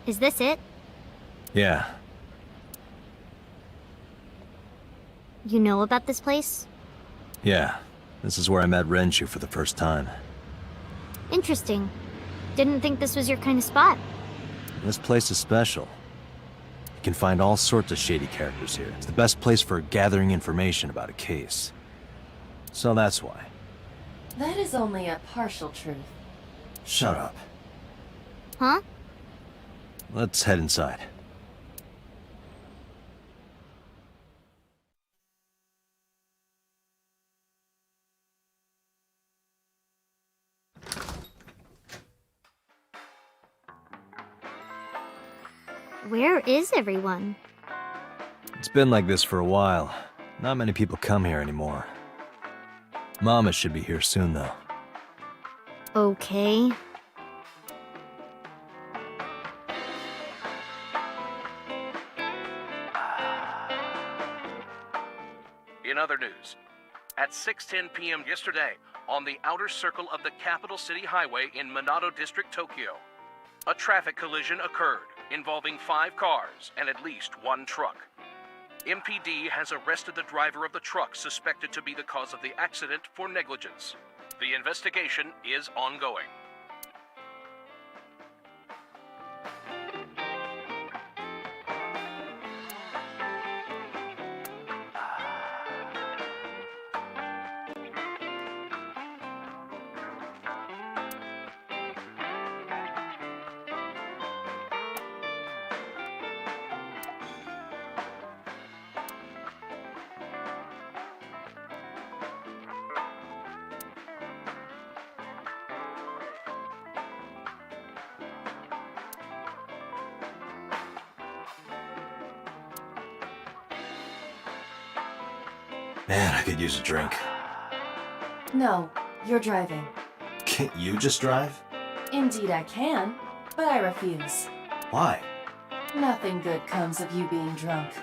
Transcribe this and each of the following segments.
Is this it? Yeah. You know about this place? Yeah. This is where I met Renshu for the first time. Interesting. Didn't think this was your kind of spot. This place is special. You can find all sorts of shady characters here. It's the best place for gathering information about a case. So that's why. That is only a partial truth. Shut up. Huh? Let's head inside. Where is everyone? It's been like this for a while. Not many people come here anymore. Mama should be here soon, though. Okay. In other news, at 6:10 p.m. yesterday, on the outer circle of the capital city highway in Minato District, Tokyo, a traffic collision occurred involving 5 cars and at least 1 truck. MPD has arrested the driver of the truck suspected to be the cause of the accident for negligence. The investigation is ongoing. Man, I could use a drink. No, you're driving. Can't you just drive? Indeed I can, but I refuse. Why? Nothing good comes of you being drunk.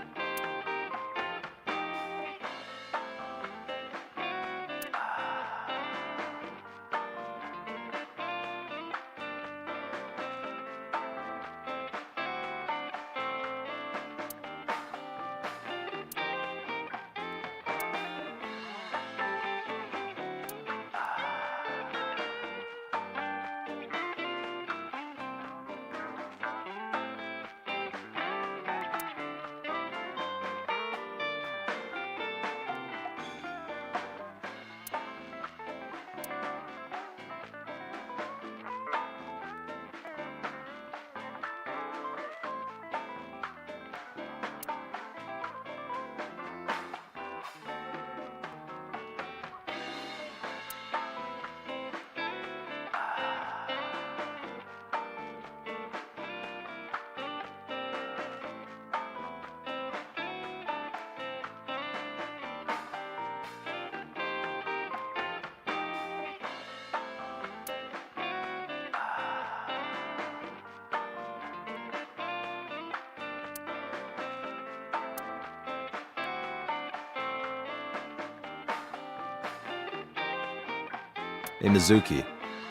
Hey, Mizuki,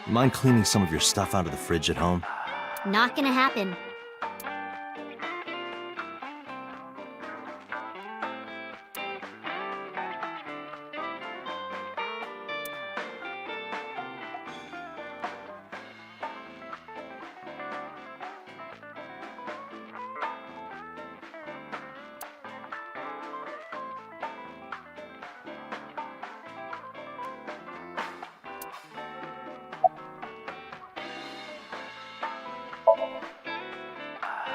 you mind cleaning some of your stuff out of the fridge at home? Not gonna happen.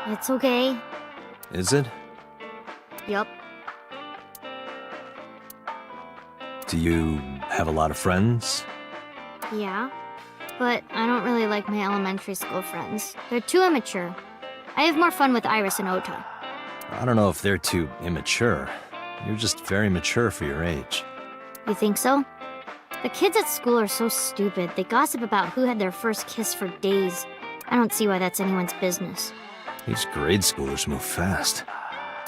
It's okay. Is it? Yup. Do you have a lot of friends? Yeah. But I don't really like my elementary school friends. They're too immature. I have more fun with Iris and Ota. I don't know if they're too immature. You're just very mature for your age. You think so? The kids at school are so stupid. They gossip about who had their first kiss for days. I don't see why that's anyone's business. These grade schoolers move fast.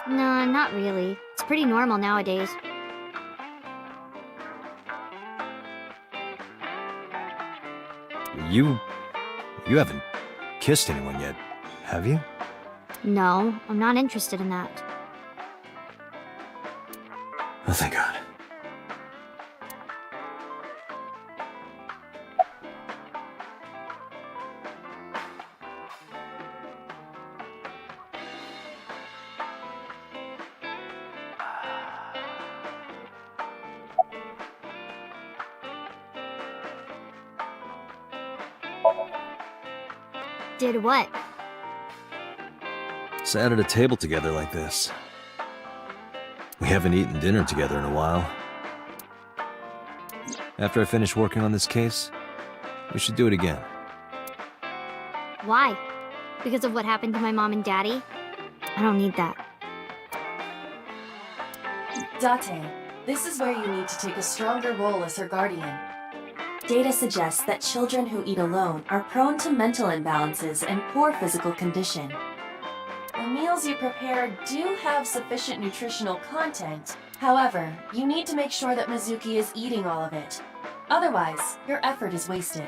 No, not really. It's pretty normal nowadays. You haven't kissed anyone yet, have you? No, I'm not interested in that. Oh, thank God. Did what? Sat at a table together like this. We haven't eaten dinner together in a while. After I finish working on this case, we should do it again. Why? Because of what happened to my mom and daddy? I don't need that. Date, this is where you need to take a stronger role as her guardian. Data suggests that children who eat alone are prone to mental imbalances and poor physical condition. The meals you prepare do have sufficient nutritional content. However, you need to make sure that Mizuki is eating all of it. Otherwise, your effort is wasted.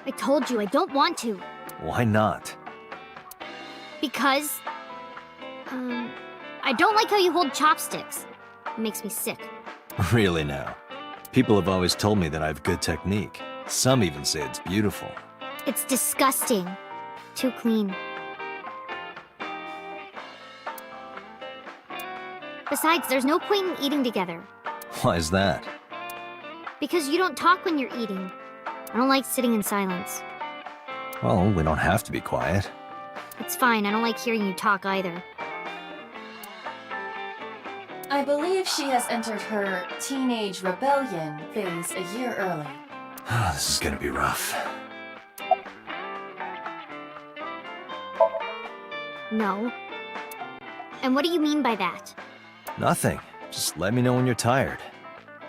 I told you I don't want to. Why not? Because... I don't like how you hold chopsticks. It makes me sick. Really now. People have always told me that I have good technique. Some even say it's beautiful. It's disgusting. Too clean. Besides, there's no point in eating together. Why is that? Because you don't talk when you're eating. I don't like sitting in silence. Well, we don't have to be quiet. It's fine, I don't like hearing you talk either. I believe she has entered her teenage rebellion phase a year early. This is gonna be rough. No. And what do you mean by that? Nothing. Just let me know when you're tired.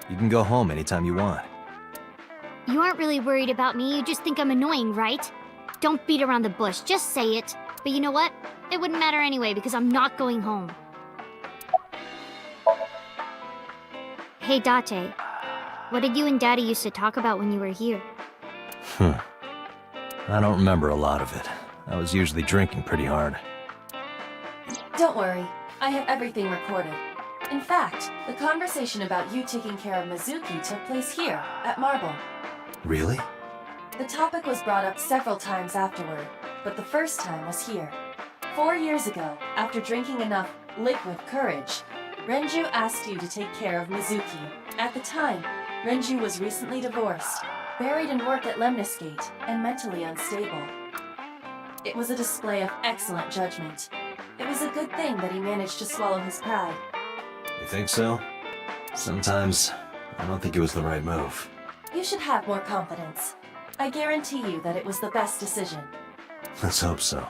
You can go home anytime you want. You aren't really worried about me, you just think I'm annoying, right? Don't beat around the bush, just say it. But you know what? It wouldn't matter anyway because I'm not going home. Hey, Date. What did you and Daddy used to talk about when you were here? I don't remember a lot of it. I was usually drinking pretty hard. Don't worry, I have everything recorded. In fact, the conversation about you taking care of Mizuki took place here, at Marble. Really? The topic was brought up several times afterward, but the first time was here. 4 years ago, after drinking enough liquid courage, Renju asked you to take care of Mizuki. At the time, Renju was recently divorced, buried in work at Lemniscate, and mentally unstable. It was a display of excellent judgment. It was a good thing that he managed to swallow his pride. You think so? Sometimes, I don't think it was the right move. You should have more confidence. I guarantee you that it was the best decision. Let's hope so.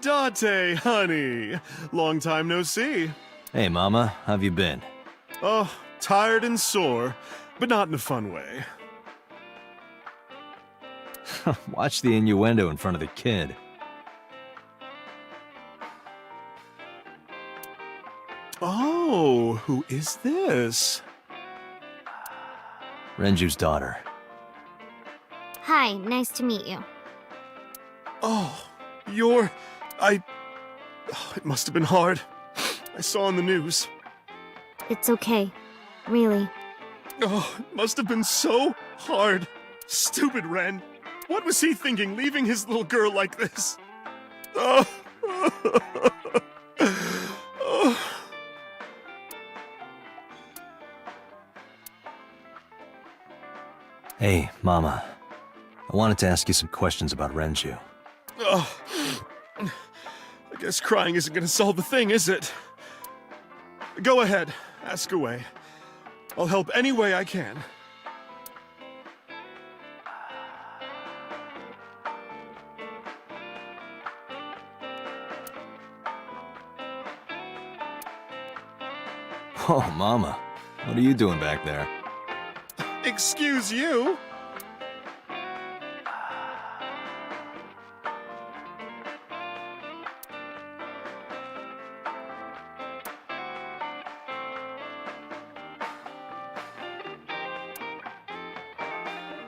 Date, honey. Long time no see. Hey, Mama. How have you been? Oh, tired and sore, but not in a fun way. Watch the innuendo in front of the kid. Oh, who is this? Renju's daughter. Hi, nice to meet you. Oh, it must have been hard. I saw on the news. It's okay. Really. Oh, it must have been so hard. Stupid Ren. What was he thinking, leaving his little girl like this? Oh. Oh. Hey, Mama. I wanted to ask you some questions about Renju. Oh. I guess crying isn't gonna solve the thing, is it? Go ahead, ask away. I'll help any way I can. Oh, Mama. What are you doing back there? Excuse you?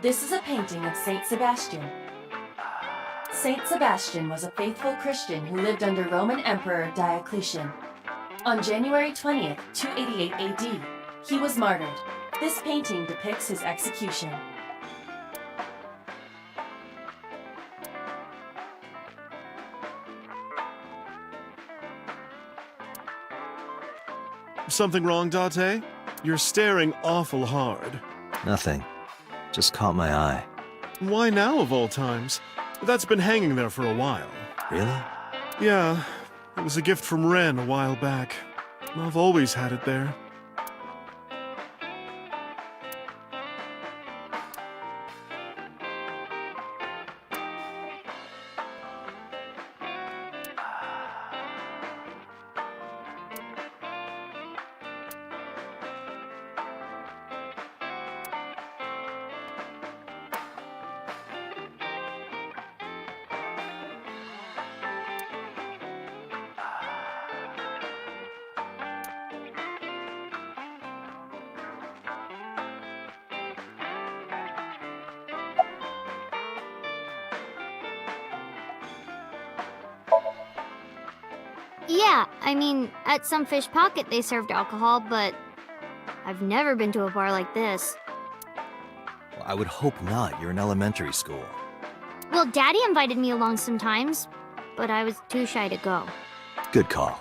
This is a painting of Saint Sebastian. Saint Sebastian was a faithful Christian who lived under Roman Emperor Diocletian. On January 20th, 288 AD, he was martyred. This painting depicts his execution. Something wrong, Date? You're staring awful hard. Nothing. Just caught my eye. Why now, of all times? That's been hanging there for a while. Really? Yeah, it was a gift from Ren a while back. I've always had it there. Yeah, I mean, at some fish pocket they served alcohol, but I've never been to a bar like this. Well, I would hope not. You're in elementary school. Well, Daddy invited me along sometimes, but I was too shy to go. Good call.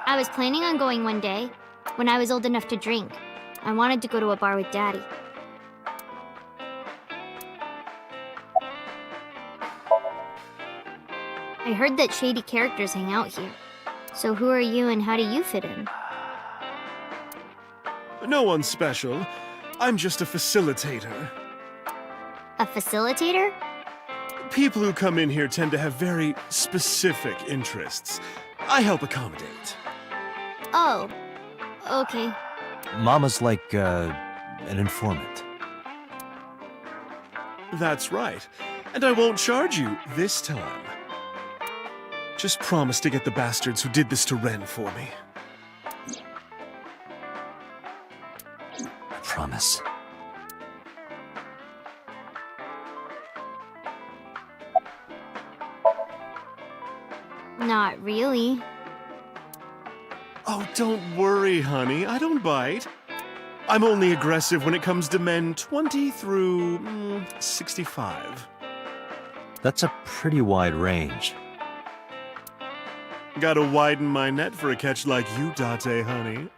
I was planning on going one day, when I was old enough to drink. I wanted to go to a bar with Daddy. I heard that shady characters hang out here. So who are you and how do you fit in? No one special. I'm just a facilitator. A facilitator? People who come in here tend to have very specific interests. I help accommodate. Oh, okay. Mama's like, an informant. That's right. And I won't charge you this time. Just promise to get the bastards who did this to Ren for me. I promise. Not really. Oh, don't worry, honey. I don't bite. I'm only aggressive when it comes to men 20 through 65. That's a pretty wide range. Gotta widen my net for a catch like you, Date, honey.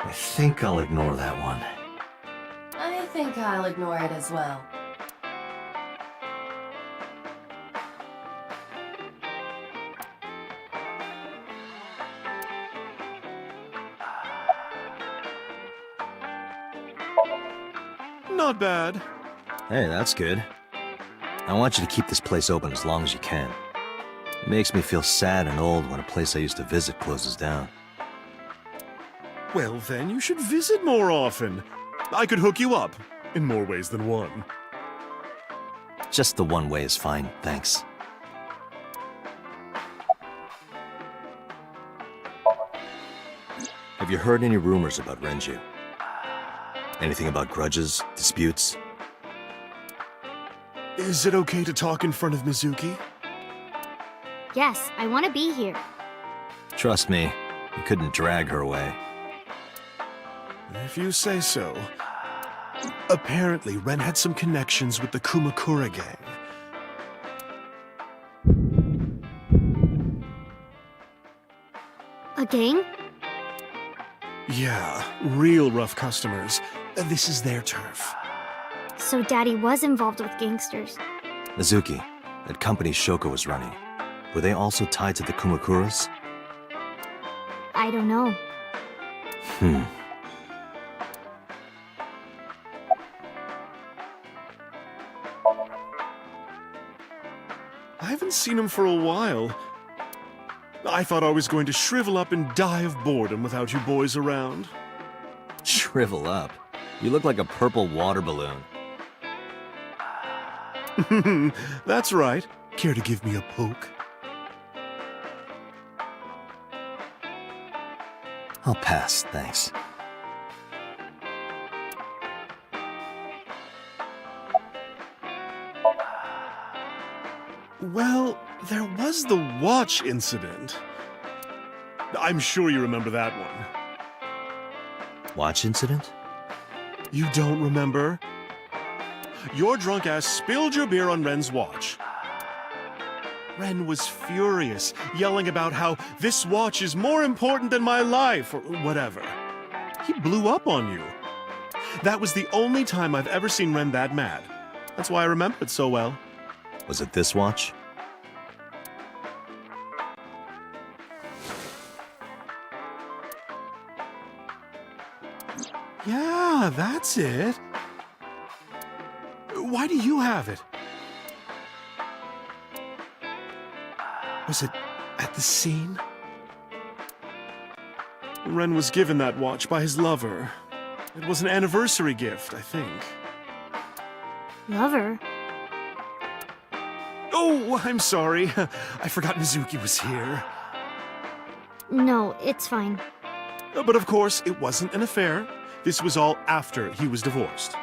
I think I'll ignore that one. I think I'll ignore it as well. Not bad. Hey, that's good. I want you to keep this place open as long as you can. It makes me feel sad and old when a place I used to visit closes down. Well, then you should visit more often. I could hook you up, in more ways than one. Just the one way is fine, thanks. Have you heard any rumors about Renju? Anything about grudges, disputes? Is it okay to talk in front of Mizuki? Yes, I want to be here. Trust me, you couldn't drag her away. If you say so. Apparently, Ren had some connections with the Kumakura gang. A gang? Yeah, real rough customers. This is their turf. So Daddy was involved with gangsters. Mizuki, that company Shoko was running, were they also tied to the Kumakuras? I don't know. I haven't seen him for a while. I thought I was going to shrivel up and die of boredom without you boys around. Shrivel up. You look like a purple water balloon. That's right. Care to give me a poke? I'll pass, thanks. Well, there was the watch incident. I'm sure you remember that one. Watch incident? You don't remember? Your drunk ass spilled your beer on Ren's watch. Ren was furious, yelling about how this watch is more important than my life, or whatever. He blew up on you. That was the only time I've ever seen Ren that mad. That's why I remember it so well. Was it this watch? Yeah, that's it. Why do you have it? Was it at the scene? Ren was given that watch by his lover. It was an anniversary gift, I think. Lover? Oh, I'm sorry. I forgot Mizuki was here. No, it's fine. But of course, it wasn't an affair. This was all after he was divorced.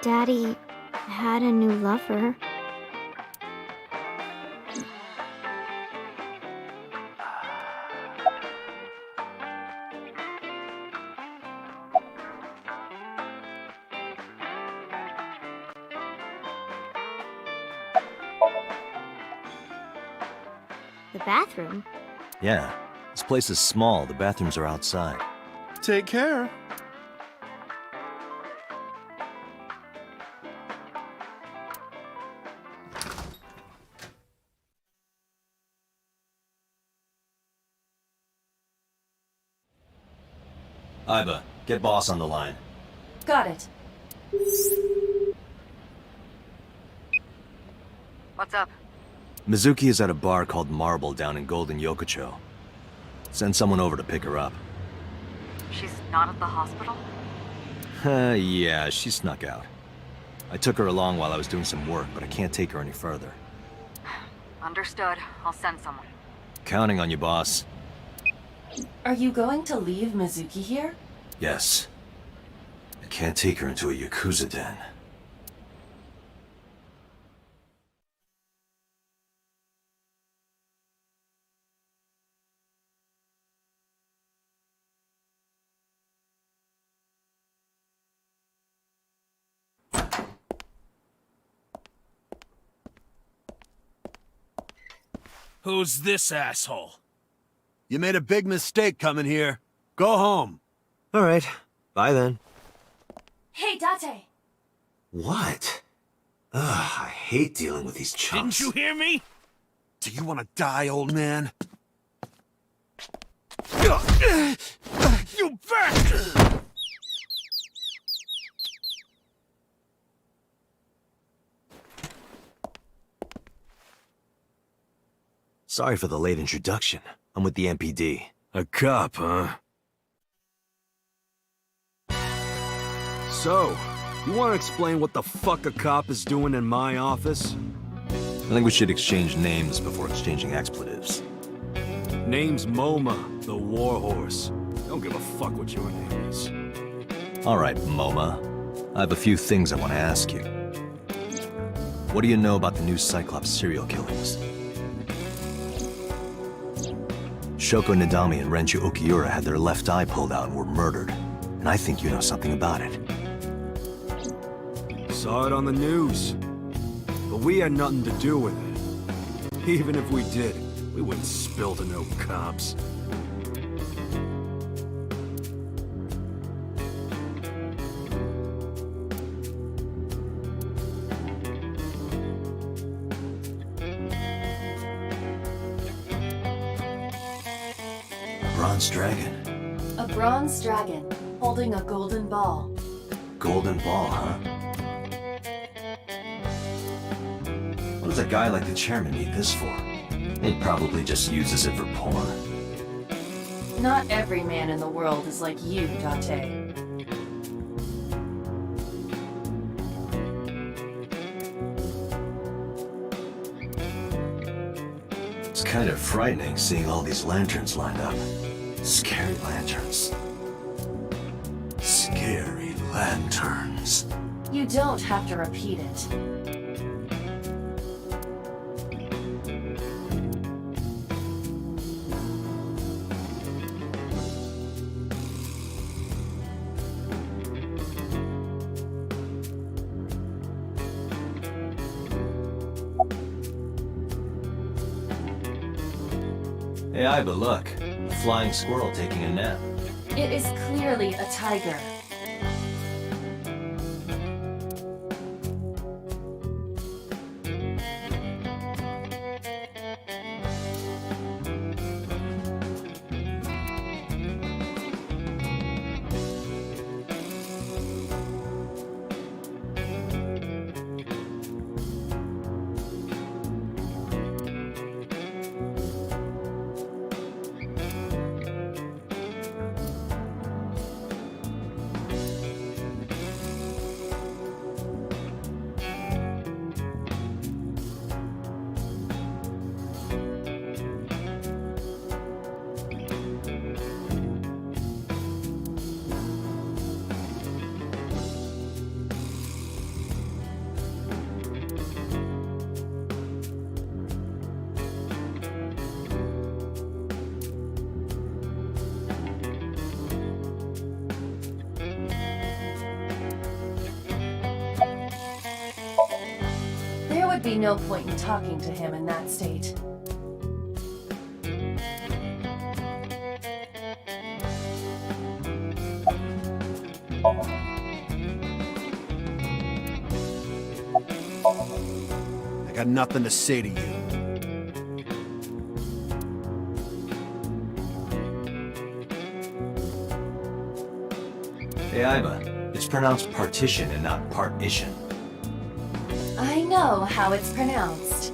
Daddy had a new lover. The bathroom? Yeah. This place is small. The bathrooms are outside. Take care. Iba, get boss on the line. Got it. What's up? Mizuki is at a bar called Marble down in Golden Yokocho. Send someone over to pick her up. She's not at the hospital? Yeah, she snuck out. I took her along while I was doing some work, but I can't take her any further. Understood. I'll send someone. Counting on you, boss. Are you going to leave Mizuki here? Yes. I can't take her into a Yakuza den. Who's this asshole? You made a big mistake coming here. Go home. All right. Bye then. Hey, Date! What? Ugh, I hate dealing with these chumps. Didn't you hear me? Do you want to die, old man? You bastard! Sorry for the late introduction. I'm with the MPD. A cop, huh? So, you want to explain what the fuck a cop is doing in my office? I think we should exchange names before exchanging expletives. Name's MoMA, the warhorse. Don't give a fuck what your name is. All right, MoMA. I have a few things I want to ask you. What do you know about the new Cyclops serial killings? Shoko Nadami and Renju Okiura had their left eye pulled out and were murdered. And I think you know something about it. Saw it on the news. But we had nothing to do with it. Even if we did, we wouldn't spill to no cops. Bronze Dragon. A bronze dragon holding a golden ball. Golden ball, huh? What does a guy like the chairman need this for? He probably just uses it for porn. Not every man in the world is like you, Date. It's kind of frightening seeing all these lanterns lined up. Scary lanterns. Scary lanterns. You don't have to repeat it. Hey, Iba, look. A flying squirrel taking a nap. It is clearly a tiger. There would be no point in talking to him in that state. I got nothing to say to you. Hey, Iba. It's pronounced partition and not partition. I know how it's pronounced.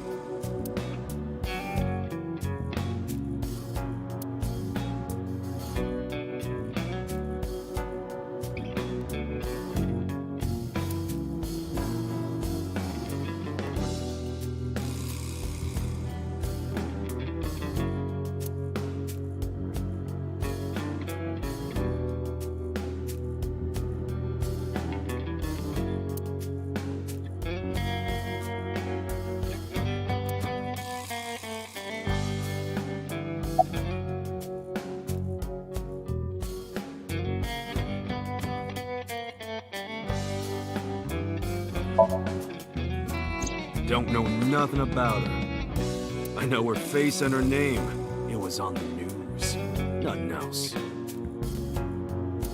Don't know nothing about her. I know her face and her name. It was on the news. Nothing else.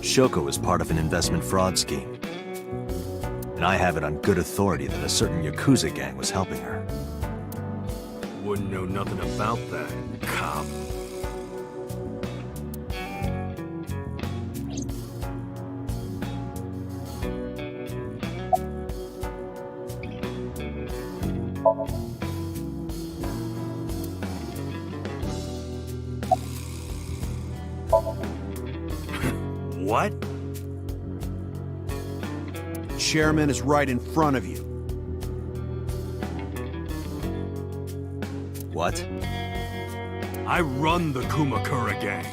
Shoko was part of an investment fraud scheme. And I have it on good authority that a certain Yakuza gang was helping her. Wouldn't know nothing about that, cop. What? Chairman is right in front of you. What? I run the Kumakura gang.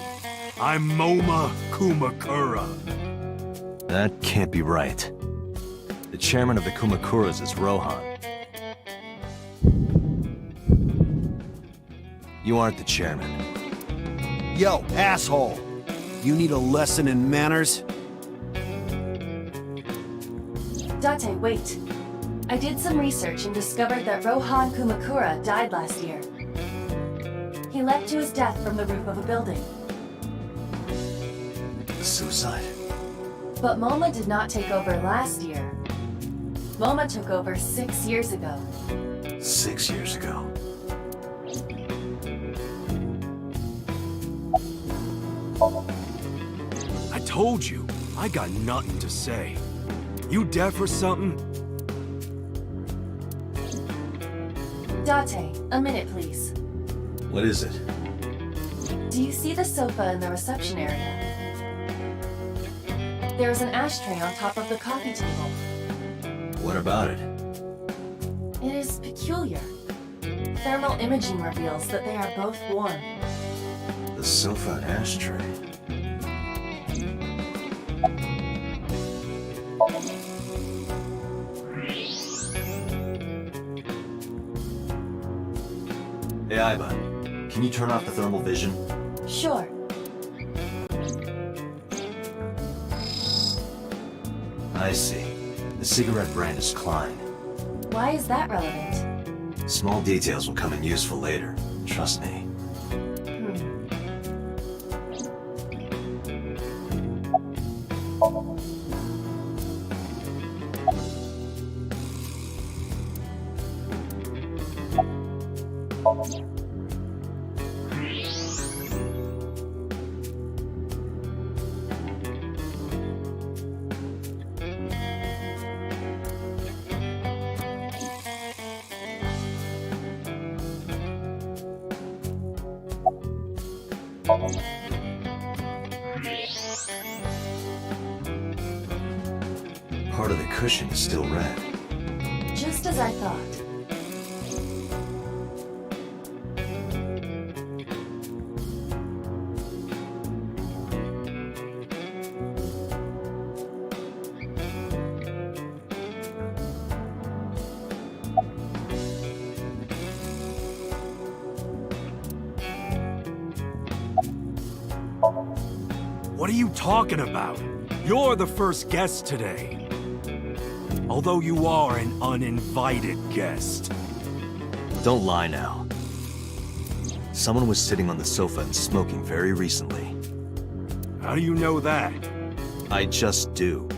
I'm Moma Kumakura. That can't be right. The chairman of the Kumakuras is Rohan. You aren't the chairman. Yo, asshole! You need a lesson in manners? Date, wait. I did some research and discovered that Rohan Kumakura died last year. He leapt to his death from the roof of a building. Suicide? But MoMA did not take over last year. MoMA took over 6 years ago. 6 years ago. I told you, I got nothing to say. You deaf or something? Date, a minute please. What is it? Do you see the sofa in the reception area? There is an ashtray on top of the coffee table. What about it? It is peculiar. Thermal imaging reveals that they are both warm. The sofa and ashtray. Hey, Iva, can you turn off the thermal vision? Sure. I see. The cigarette brand is Klein. Why is that relevant? Small details will come in useful later. Trust me. Part of the cushion is still red. Just as I thought. What are you talking about? You're the first guest today. Although you are an uninvited guest. Don't lie now. Someone was sitting on the sofa and smoking very recently. How do you know that? I just do.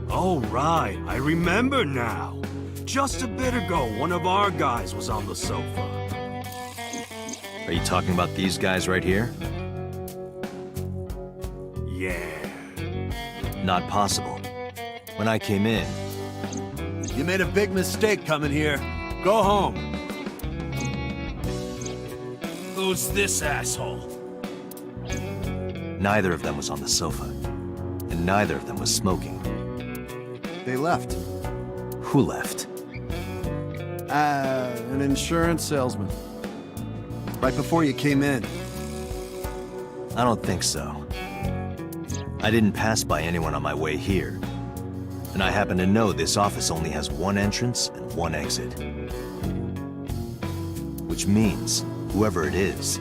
Oh, right. I remember now. Just a bit ago, one of our guys was on the sofa. Are you talking about these guys right here? Yeah. Not possible. When I came in, You made a big mistake coming here. Go home. Who's this asshole? neither of them was on the sofa. And neither of them was smoking. They left. Who left? An insurance salesman. Right before you came in. I don't think so. I didn't pass by anyone on my way here. And I happen to know this office only has one entrance and one exit. Which means, whoever it is,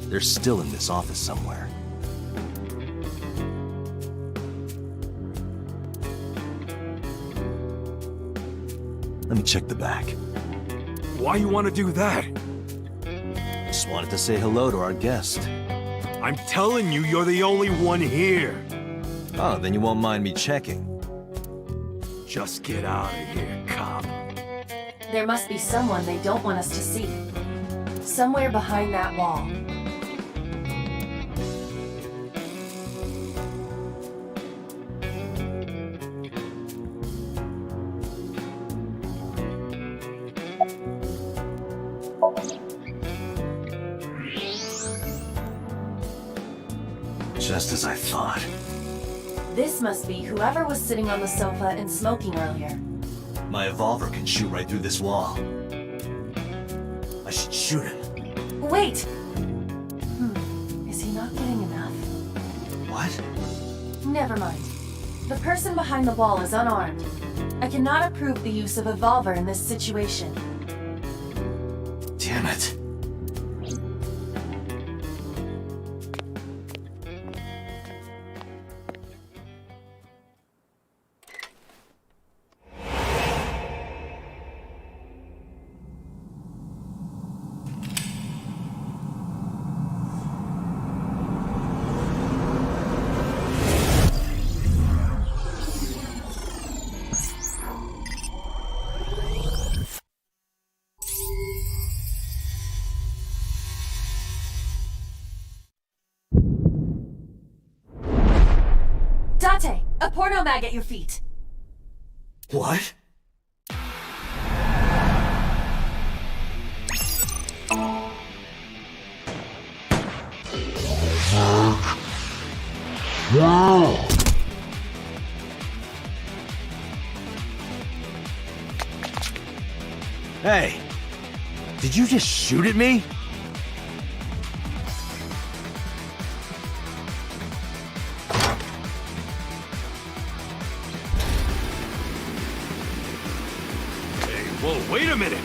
they're still in this office somewhere. Let me check the back. Why you want to do that? Just wanted to say hello to our guest. I'm telling you, you're the only one here. Oh, then you won't mind me checking. Just get out of here, cop. There must be someone they don't want us to see. Somewhere behind that wall. Just as I thought. This must be whoever was sitting on the sofa and smoking earlier. My evolver can shoot right through this wall. I should shoot him. Wait! Is he not getting enough? What? Never mind. The person behind the wall is unarmed. I cannot approve the use of evolver in this situation. Damn it. Date! A porno mag at your feet! What? Hey! Did you just shoot at me? Whoa, wait a minute!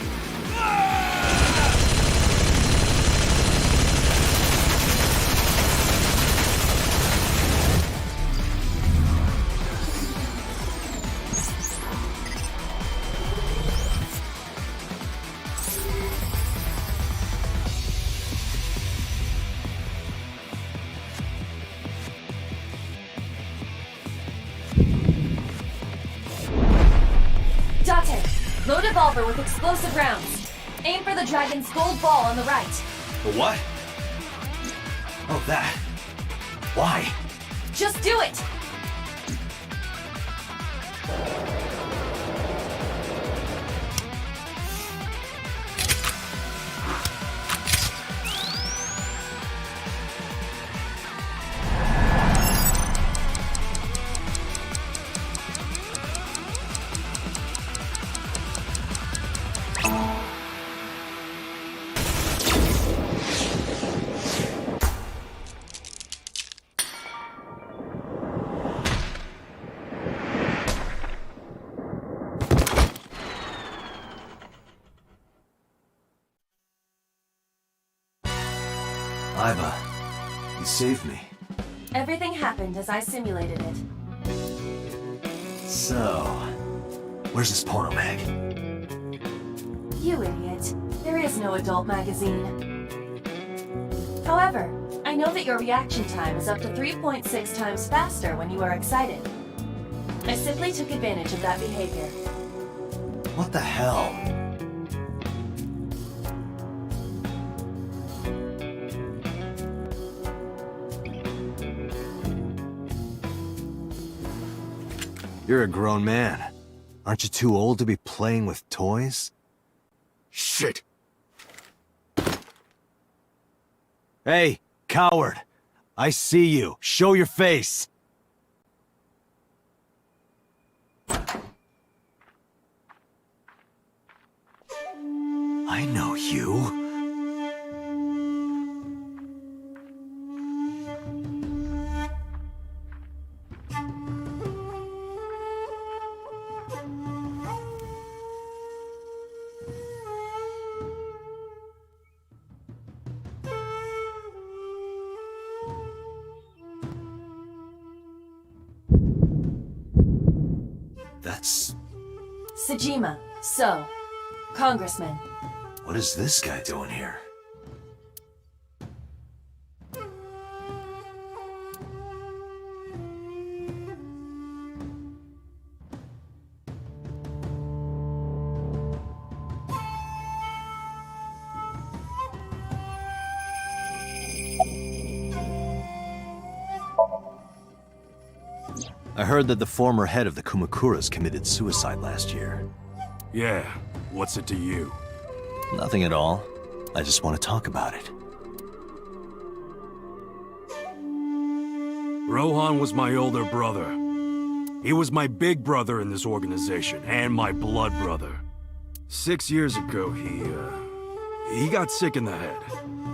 Date, load a revolver with explosive rounds. Aim for the dragon's gold ball on the right. The what? Oh, that. Why? Just do it! Iva, you saved me. Everything happened as I simulated it. So, where's this porno mag? You idiot. There is no adult magazine. However, I know that your reaction time is up to 3.6 times faster when you are excited. I simply took advantage of that behavior. What the hell? You're a grown man. Aren't you too old to be playing with toys? Shit! Hey, coward! I see you. Show your face! I know you. That's... Sejima, so, Congressman. What is this guy doing here? I heard that the former head of the Kumakuras committed suicide last year. Yeah, what's it to you? Nothing at all. I just want to talk about it. Rohan was my older brother. He was my big brother in this organization, and my blood brother. 6 years ago, he got sick in the head.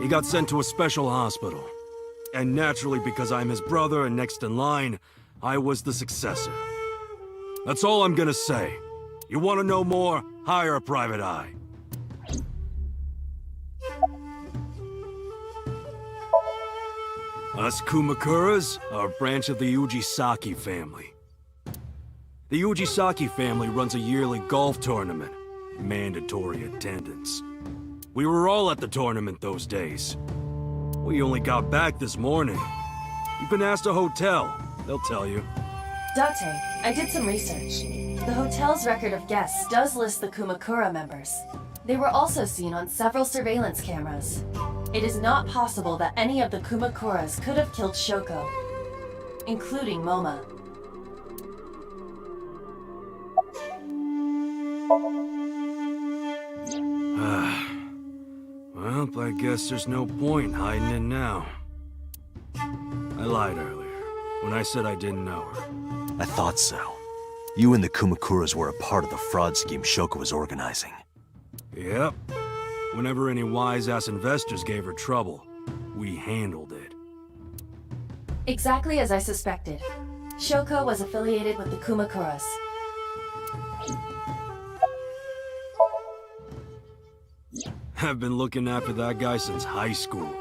He got sent to a special hospital. And naturally, because I'm his brother and next in line, I was the successor. That's all I'm gonna say. You want to know more? Hire a private eye. Us Kumakuras are a branch of the Ujisaki family. The Ujisaki family runs a yearly golf tournament. Mandatory attendance. We were all at the tournament those days. We only got back this morning. You can ask the hotel. They'll tell you. Date, I did some research. The hotel's record of guests does list the Kumakura members. They were also seen on several surveillance cameras. It is not possible that any of the Kumakuras could have killed Shoko, including Moma. Well, I guess there's no point hiding it now. I lied earlier when I said I didn't know her. I thought so. You and the Kumakuras were a part of the fraud scheme Shoko was organizing. Yep. Whenever any wise-ass investors gave her trouble, we handled it. Exactly as I suspected. Shoko was affiliated with the Kumakuras. I've been looking after that guy since high school.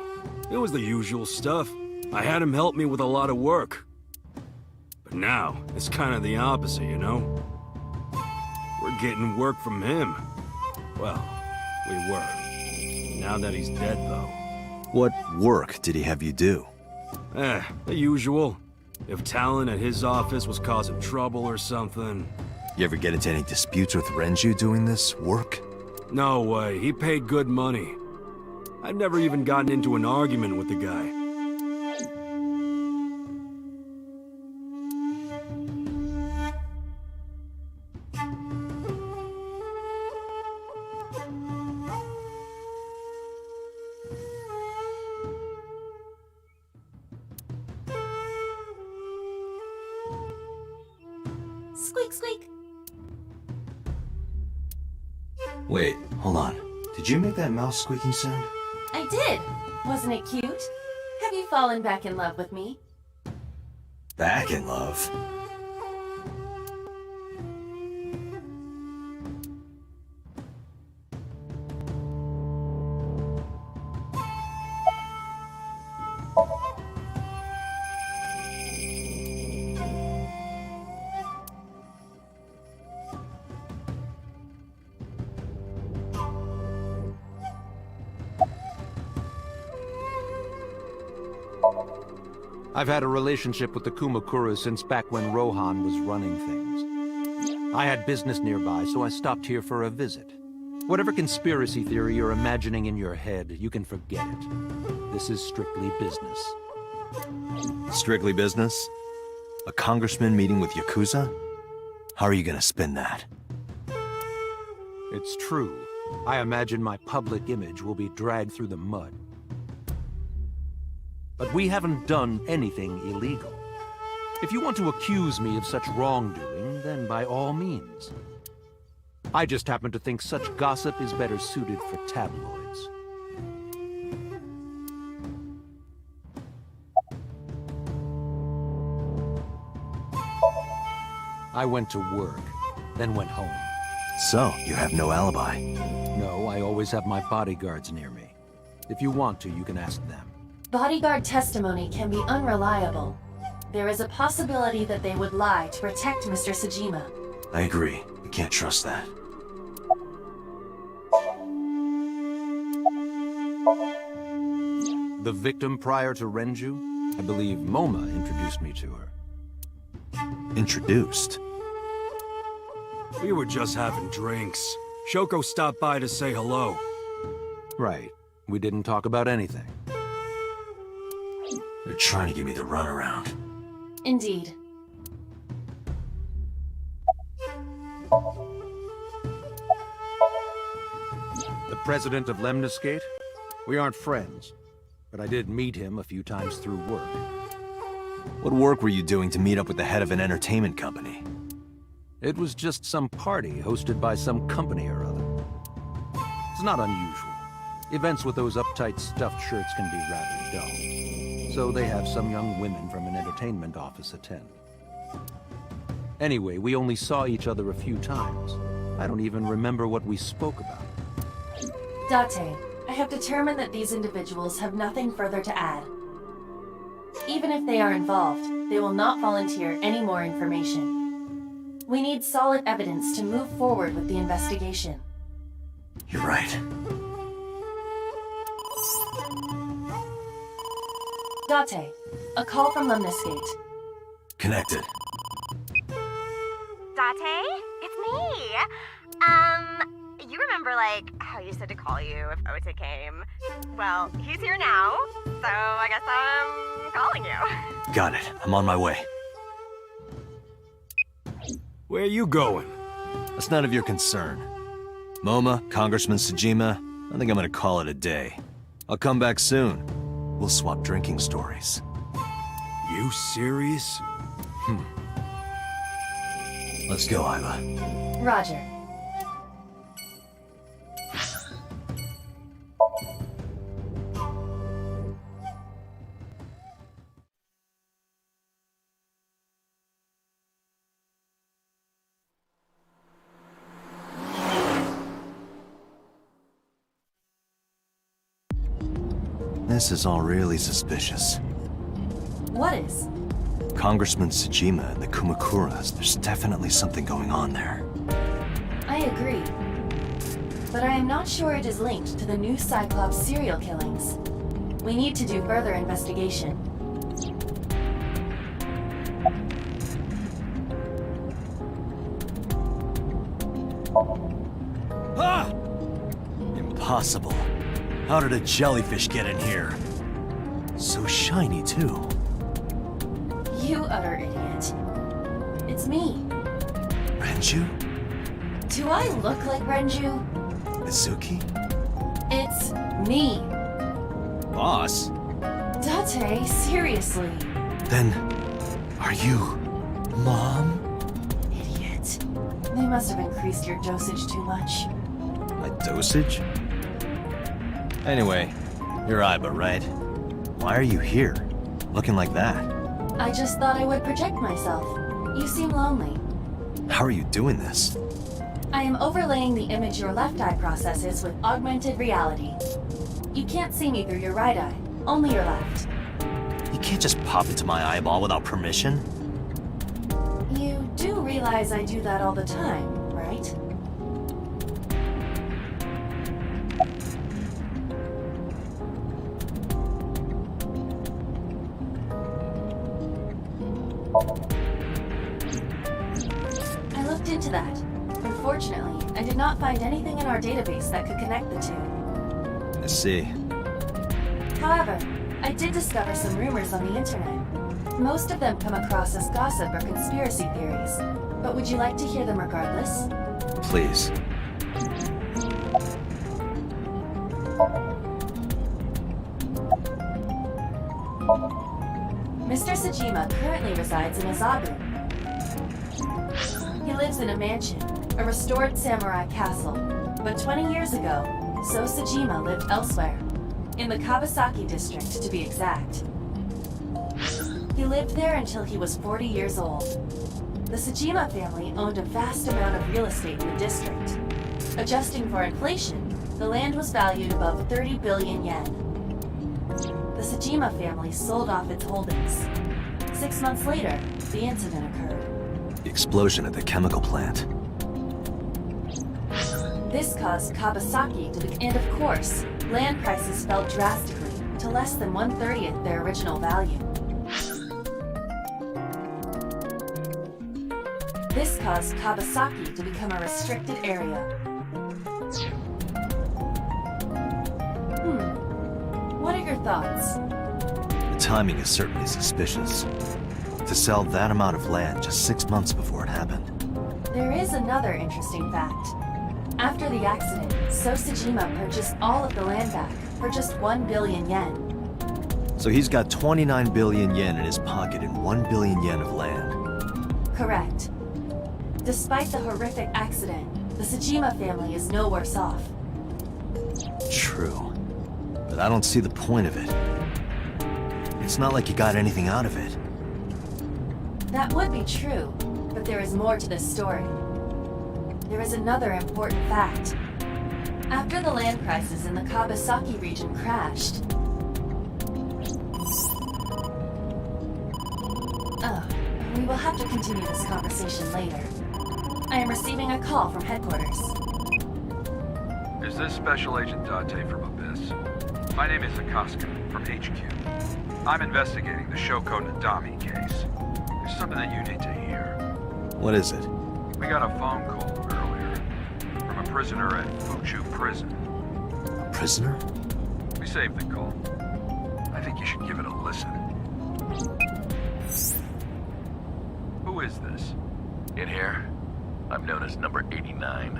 It was the usual stuff. I had him help me with a lot of work. But now, it's kind of the opposite, you know? We're getting work from him. Well, we were. Now that he's dead, though. What work did he have you do? The usual. If Talon at his office was causing trouble or something. You ever get into any disputes with Renju doing this work? No way, he paid good money. I've never even gotten into an argument with the guy. Squeak, squeak. Wait, hold on. Did you make that mouse squeaking sound? I did. Wasn't it cute? Have you fallen back in love with me? Back in love? I've had a relationship with the Kumakura since back when Rohan was running things. I had business nearby, so I stopped here for a visit. Whatever conspiracy theory you're imagining in your head, you can forget it. This is strictly business. Strictly business? A congressman meeting with Yakuza? How are you gonna spin that? It's true. I imagine my public image will be dragged through the mud. But we haven't done anything illegal. If you want to accuse me of such wrongdoing, then by all means. I just happen to think such gossip is better suited for tabloids. I went to work, then went home. So, you have no alibi? No, I always have my bodyguards near me. If you want to, you can ask them. Bodyguard testimony can be unreliable. There is a possibility that they would lie to protect Mr. Sajima. I agree. We can't trust that. The victim prior to Renju? I believe Moma introduced me to her. Introduced? We were just having drinks. Shoko stopped by to say hello. Right. We didn't talk about anything. They're trying to give me the runaround. Indeed. The president of Lemniscate? We aren't friends, but I did meet him a few times through work. What work were you doing to meet up with the head of an entertainment company? It was just some party hosted by some company or other. It's not unusual. Events with those uptight stuffed shirts can be rather dull. So they have some young women from an entertainment office attend. Anyway, we only saw each other a few times. I don't even remember what we spoke about. Date, I have determined that these individuals have nothing further to add. Even if they are involved, they will not volunteer any more information. We need solid evidence to move forward with the investigation. You're right. Date, a call from Lemniscate. Connected. Date? It's me! You remember, like, how you said to call you if Ota came? Well, he's here now, so I guess I'm calling you. Got it. I'm on my way. Where you going? That's none of your concern. Moma, Congressman Sajima, I think I'm gonna call it a day. I'll come back soon. We'll swap drinking stories. You serious? Let's go, Iva. Roger. This is all really suspicious. What is? Congressman Tsujima and the Kumakuras, there's definitely something going on there. I agree. But I am not sure it is linked to the new Cyclops serial killings. We need to do further investigation. Ah! Impossible. How did a jellyfish get in here? So shiny, too. You utter idiot. It's me. Renju? Do I look like Renju? Mizuki? It's me. Boss? Date, seriously. Then, are you... Mom? Idiot. They must have increased your dosage too much. My dosage? Anyway, you're Aiba, right? Why are you here? Looking like that? I just thought I would protect myself. You seem lonely. How are you doing this? I am overlaying the image your left eye processes with augmented reality. You can't see me through your right eye, only your left. You can't just pop into my eyeball without permission. You do realize I do that all the time, right? I looked into that. Unfortunately, I did not find anything in our database that could connect the two. I see. However, I did discover some rumors on the internet. Most of them come across as gossip or conspiracy theories, but would you like to hear them regardless? Please. Mr. Tsujima currently resides in Azabu. He lives in a mansion, a restored samurai castle, but 20 years ago, So Tsujima lived elsewhere, in the Kawasaki district to be exact. He lived there until he was 40 years old. The Tsujima family owned a vast amount of real estate in the district. Adjusting for inflation, the land was valued above 30 billion yen. The Tsujima family sold off its holdings. 6 months later, the incident occurred. The explosion at the chemical plant. This caused Kawasaki to begin, and of course, land prices fell drastically to less than 1/30th their original value. This caused Kawasaki to become a restricted area. What are your thoughts? The timing is certainly suspicious. To sell that amount of land just 6 months before it happened. There is another interesting fact. After the accident, So Tsujima purchased all of the land back for just 1 billion yen. So he's got 29 billion yen in his pocket and 1 billion yen of land. Correct. Despite the horrific accident, the Tsujima family is no worse off. True. But I don't see the point of it. It's not like you got anything out of it. That would be true, but there is more to this story. There is another important fact. After the land prices in the Kawasaki region crashed... we will have to continue this conversation later. I am receiving a call from headquarters. Is this Special Agent Date from Abyss? My name is Akaska, from HQ. I'm investigating the Shoko Nadami case. There's something that you need to hear. What is it? We got a phone call earlier from a prisoner at Fuchu Prison. A prisoner? We saved the call. I think you should give it a listen. Who is this? In here, I'm known as number 89.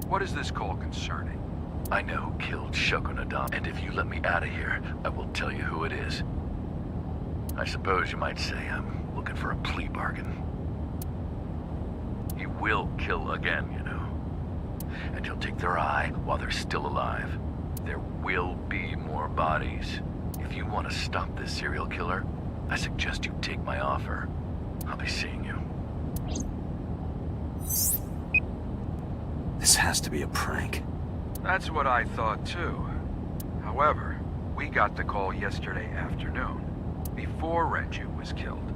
What is this call concerning? I know who killed Shoko Nadami, and if you let me out of here, I will tell you who it is. I suppose you might say I'm looking for a plea bargain. He will kill again, you know. And he'll take their eye while they're still alive. There will be more bodies. If you want to stop this serial killer, I suggest you take my offer. I'll be seeing you. This has to be a prank. That's what I thought too. However, We got the call yesterday afternoon, before Renju was killed.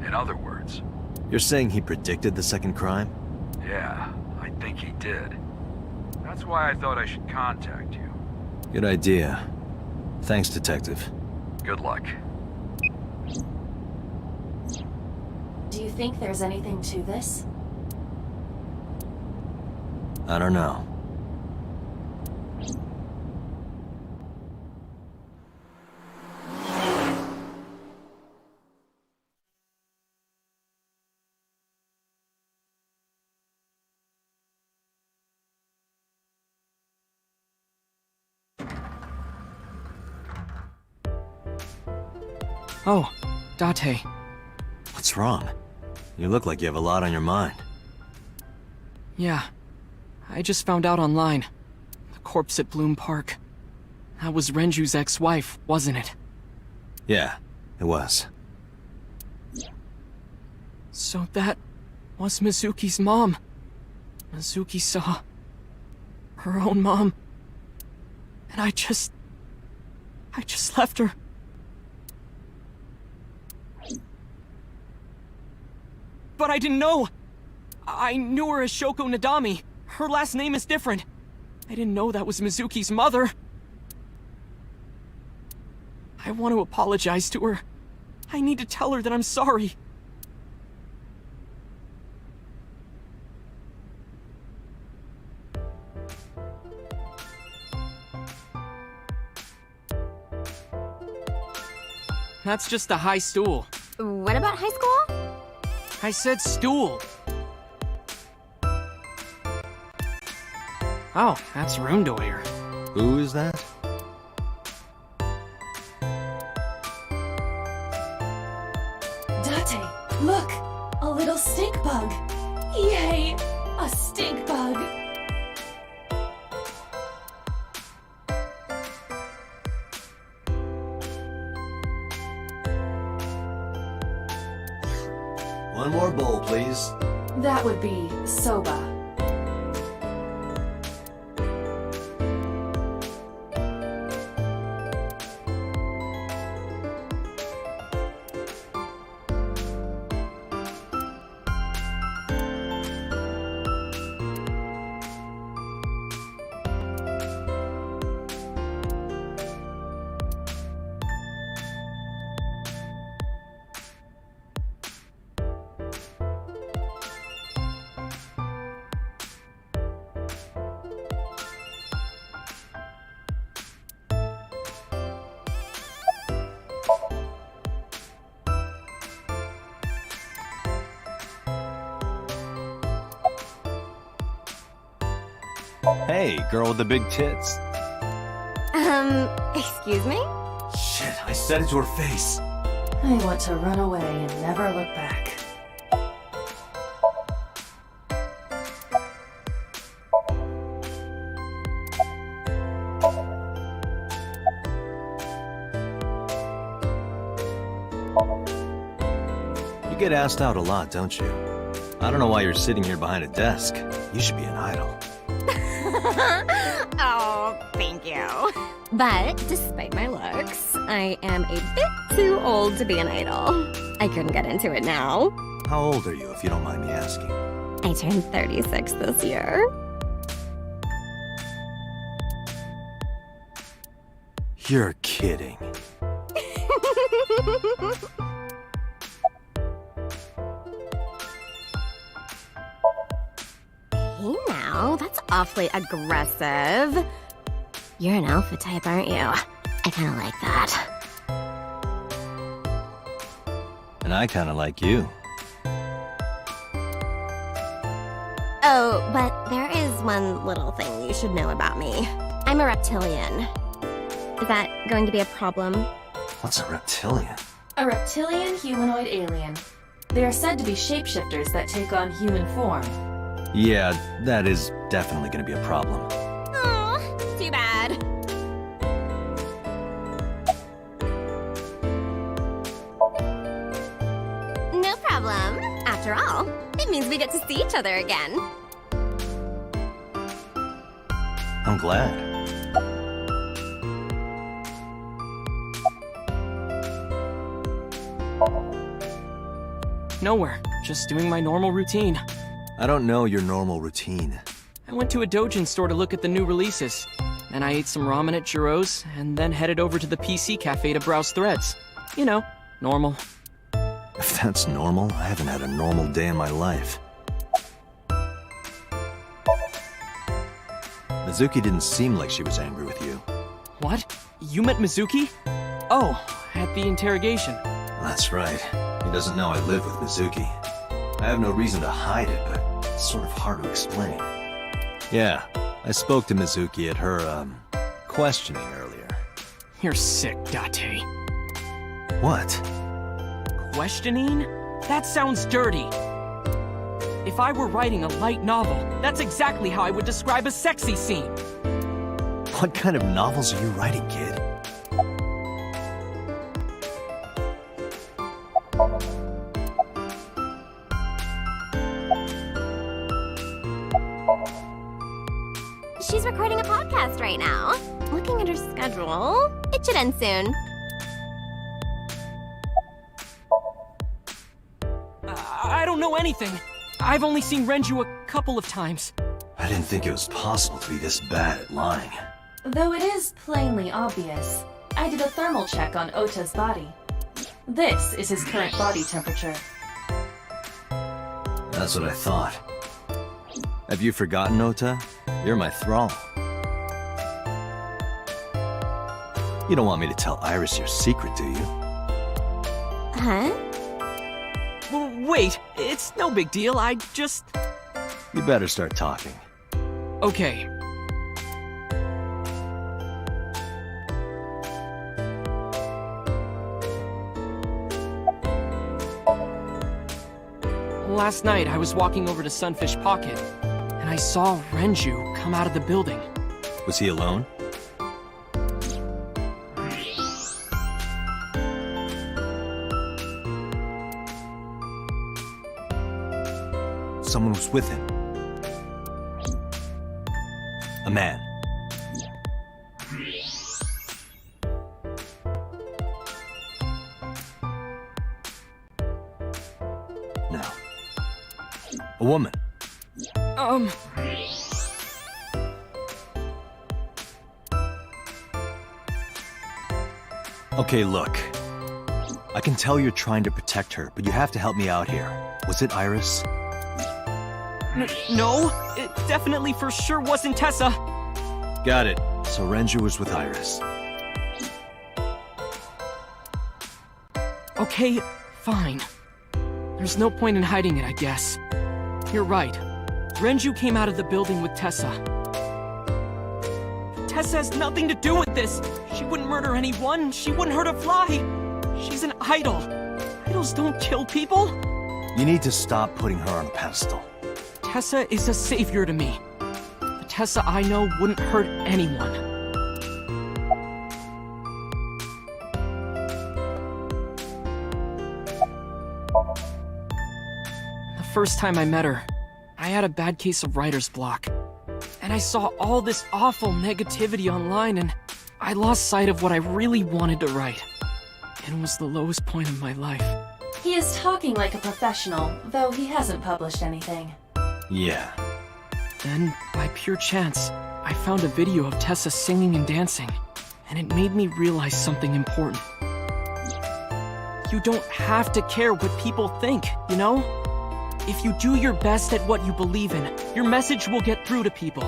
In other words... You're saying he predicted the second crime? Yeah, I think he did. That's why I thought I should contact you. Good idea. Thanks, Detective. Good luck. Do you think there's anything to this? I don't know. Oh, Date. What's wrong? You look like you have a lot on your mind. Yeah. I just found out online. The corpse at Bloom Park. That was Renju's ex-wife, wasn't it? Yeah, it was. So that was Mizuki's mom. Mizuki saw her own mom. And I just left her. But I didn't know! I knew her as Shoko Nadami. Her last name is different. I didn't know that was Mizuki's mother. I want to apologize to her. I need to tell her that I'm sorry. That's just a high stool. What about high school? I said stool. Oh, that's Rundoyer. Who is that? Date, look! A little stink bug! Yay! A stink bug! One more bowl, please. That would be soba. Hey, girl with the big tits. Excuse me? Shit, I said it to her face. I want to run away and never look back. You get asked out a lot, don't you? I don't know why you're sitting here behind a desk. You should be an idol. Oh, thank you. But despite my looks, I am a bit too old to be an idol. I couldn't get into it now. How old are you, if you don't mind me asking? I turned 36 this year. You're kidding. Hey now, that's awfully aggressive. You're an alpha type, aren't you? I kinda like that. And I kinda like you. Oh, but there is one little thing you should know about me. I'm a reptilian. Is that going to be a problem? What's a reptilian? A reptilian humanoid alien. They are said to be shapeshifters that take on human form. Yeah, that is definitely gonna be a problem. Oh, too bad. No problem. After all, it means we get to see each other again. I'm glad. nowhere. Just doing my normal routine. I don't know your normal routine. I went to a doujin store to look at the new releases. Then I ate some ramen at Jiro's, and then headed over to the PC cafe to browse threads. You know, normal. If that's normal, I haven't had a normal day in my life. Mizuki didn't seem like she was angry with you. What? You met Mizuki? Oh, at the interrogation. That's right. He doesn't know I live with Mizuki. I have no reason to hide it, but it's sort of hard to explain. Yeah, I spoke to Mizuki at her, questioning earlier. You're sick, Date. What? Questioning? That sounds dirty. If I were writing a light novel, that's exactly how I would describe a sexy scene. What kind of novels are you writing, kid? She's recording a podcast right now. Looking at her schedule, it should end soon. I don't know anything. I've only seen Renju a couple of times. I didn't think it was possible to be this bad at lying. Though it is plainly obvious, I did a thermal check on Ota's body. This is his current body temperature. That's what I thought. Have you forgotten, Ota? You're my thrall. You don't want me to tell Iris your secret, do you? Huh? Wait, it's no big deal. I just... You better start talking. Okay. Last night, I was walking over to Sunfish Pocket, and I saw Renju come out of the building. Was he alone? Someone was with him. A man. No. A woman. Okay, look. I can tell you're trying to protect her, but you have to help me out here. Was it Iris? No, it definitely for sure wasn't Tessa. Got it. So Renju was with Iris. Okay, fine. There's no point in hiding it, I guess. You're right. Renju came out of the building with Tessa. Tessa has nothing to do with this. She wouldn't murder anyone. She wouldn't hurt a fly. She's an idol. Idols don't kill people. You need to stop putting her on a pedestal. Tessa is a savior to me. The Tessa I know wouldn't hurt anyone. The first time I met her, I had a bad case of writer's block. And I saw all this awful negativity online, and I lost sight of what I really wanted to write. It was the lowest point of my life. He is talking like a professional, though he hasn't published anything. Yeah. Then, by pure chance, I found a video of Tessa singing and dancing, and it made me realize something important. You don't have to care what people think, you know? If you do your best at what you believe in, your message will get through to people.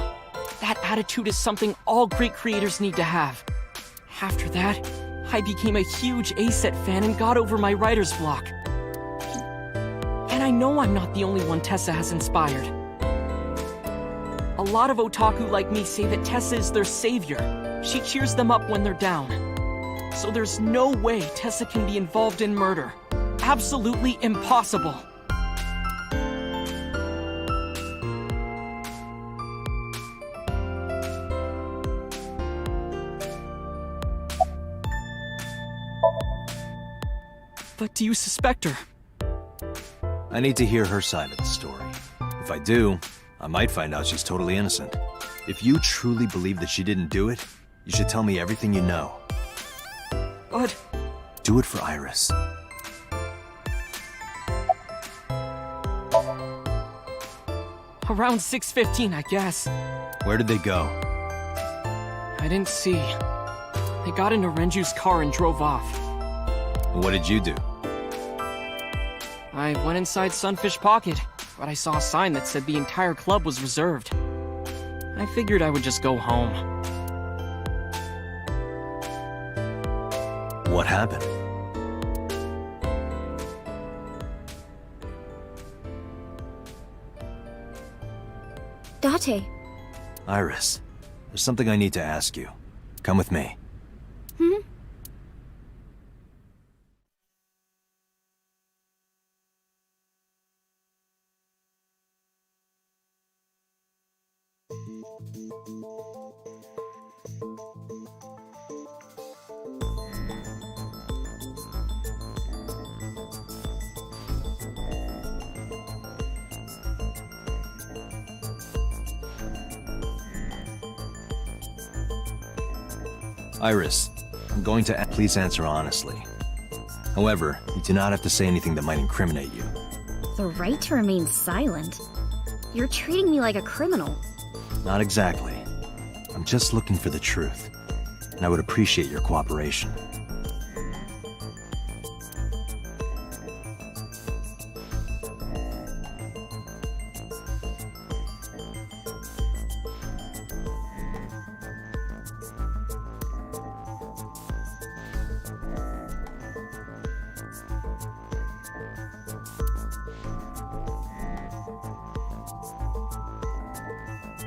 That attitude is something all great creators need to have. After that, I became a huge ACET fan and got over my writer's block. And I know I'm not the only one Tessa has inspired. A lot of otaku like me say that Tessa is their savior. She cheers them up when they're down. So there's no way Tessa can be involved in murder. Absolutely impossible. But do you suspect her? I need to hear her side of the story. If I do, I might find out she's totally innocent. If you truly believe that she didn't do it, you should tell me everything you know. But... Do it for Iris. Around 6:15, I guess. Where did they go? I didn't see. They got into Renju's car and drove off. What did you do? I went inside Sunfish Pocket, but I saw a sign that said the entire club was reserved. I figured I would just go home. What happened? Date. Iris, there's something I need to ask you. Come with me. Hmm? Iris, I'm going to please answer honestly. However, you do not have to say anything that might incriminate you. The right to remain silent? You're treating me like a criminal. Not exactly. I'm just looking for the truth, and I would appreciate your cooperation.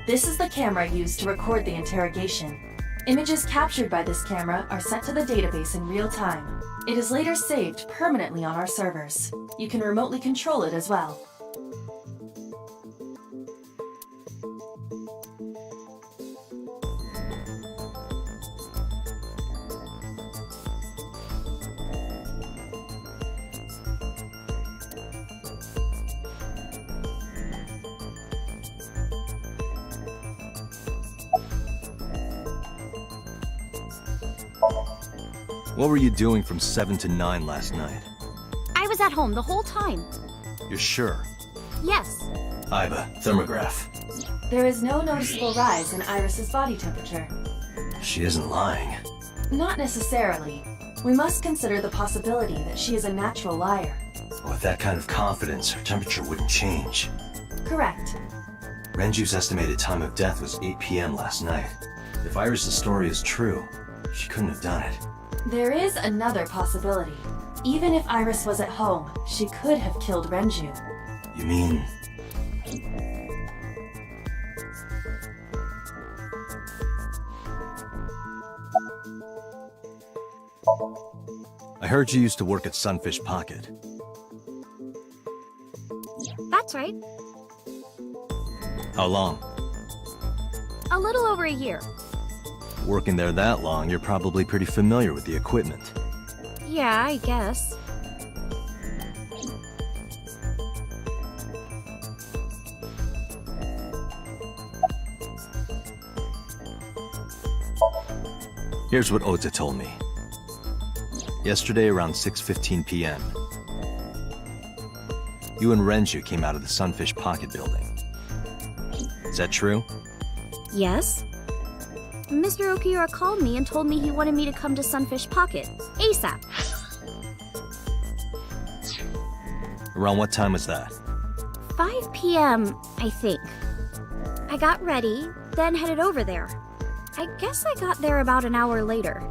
This is the camera used to record the interrogation. Images captured by this camera are sent to the database in real time. It is later saved permanently on our servers. You can remotely control it as well. What were you doing from 7 to 9 last night? I was at home the whole time. You're sure? Yes. Iva, thermograph. There is no noticeable rise in Iris's body temperature. She isn't lying. Not necessarily. We must consider the possibility that she is a natural liar. With that kind of confidence, her temperature wouldn't change. Correct. Renju's estimated time of death was 8 p.m. last night. If Iris' story is true, she couldn't have done it. There is another possibility. Even if Iris was at home, she could have killed Renju. You mean... I heard you used to work at Sunfish Pocket. That's right. How long? A little over a year. Working there that long, you're probably pretty familiar with the equipment. Yeah, I guess. Here's what Ota told me. Yesterday around 6:15 p.m., you and Renju came out of the Sunfish Pocket building. Is that true? Yes. Mr. Okiura called me and told me he wanted me to come to Sunfish Pocket, ASAP. Around what time was that? 5 p.m., I think. I got ready, then headed over there. I guess I got there about an hour later.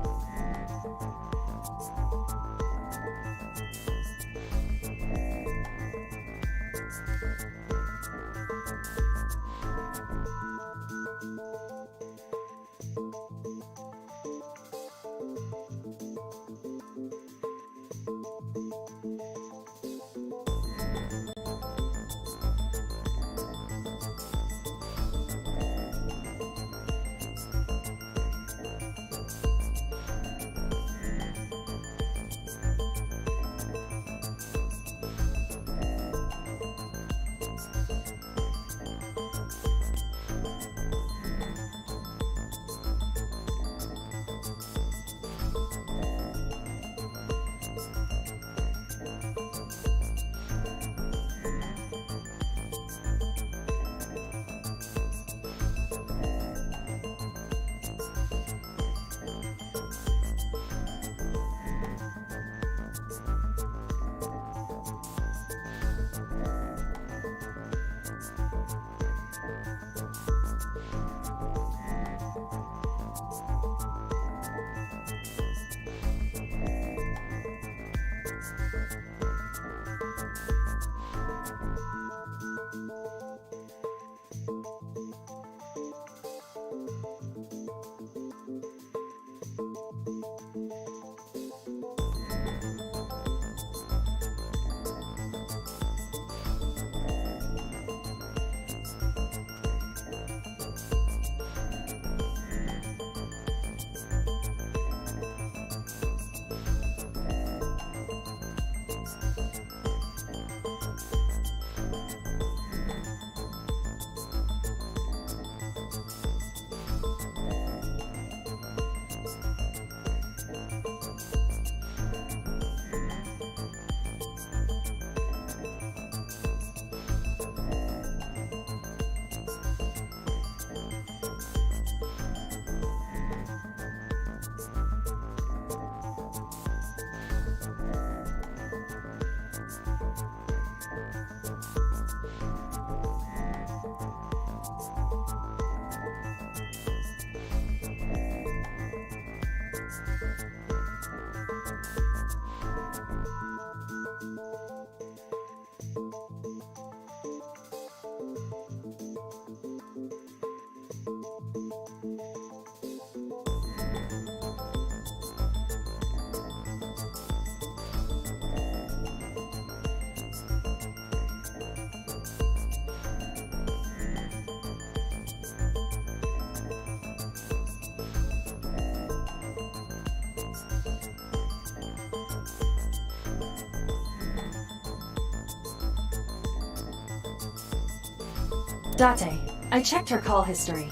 Date, I checked her call history.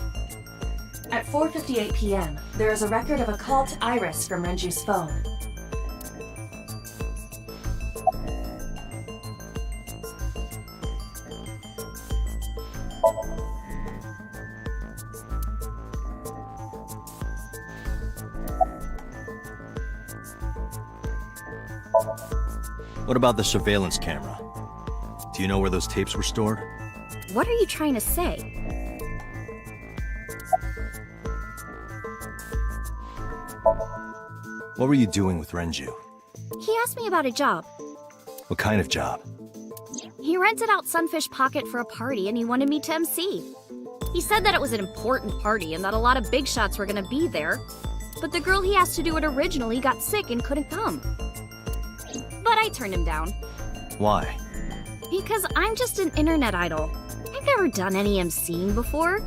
At 4:58 p.m., there is a record of a call to Iris from Renju's phone. What about the surveillance camera? Do you know where those tapes were stored? What are you trying to say? What were you doing with Renju? He asked me about a job. What kind of job? He rented out Sunfish Pocket for a party and he wanted me to MC. He said that it was an important party and that a lot of big shots were gonna be there. But the girl he asked to do it originally got sick and couldn't come. But I turned him down. Why? Because I'm just an internet idol. I've never done any MCing before.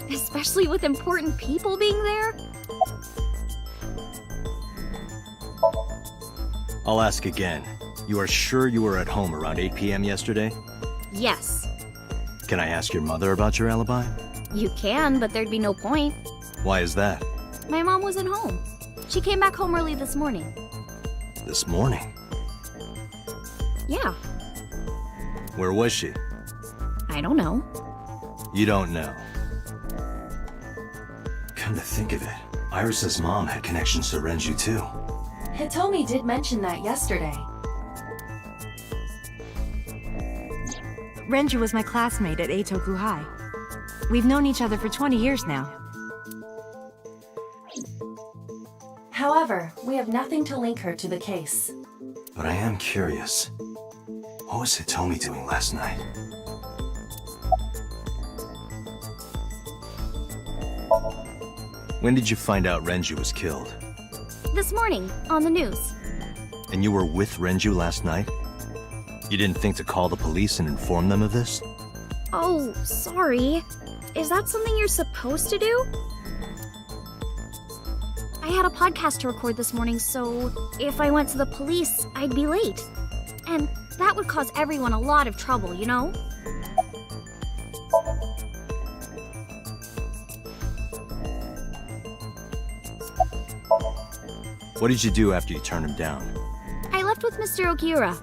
Especially with important people being there. I'll ask again. You are sure you were at home around 8 p.m. yesterday? Yes. Can I ask your mother about your alibi? You can, but there'd be no point. Why is that? My mom wasn't home. She came back home early this morning. This morning? Yeah. Where was she? I don't know. You don't know. Come to think of it, Iris's mom had connections to Renju too. Hitomi did mention that yesterday. Renju was my classmate at Eitoku High. We've known each other for 20 years now. However, we have nothing to link her to the case. But I am curious. What was Hitomi doing last night? When did you find out Renju was killed? This morning, on the news. And you were with Renju last night? You didn't think to call the police and inform them of this? Oh, sorry. Is that something you're supposed to do? I had a podcast to record this morning, so if I went to the police, I'd be late. And that would cause everyone a lot of trouble, you know? What did you do after you turned him down? I left with Mr. Okiura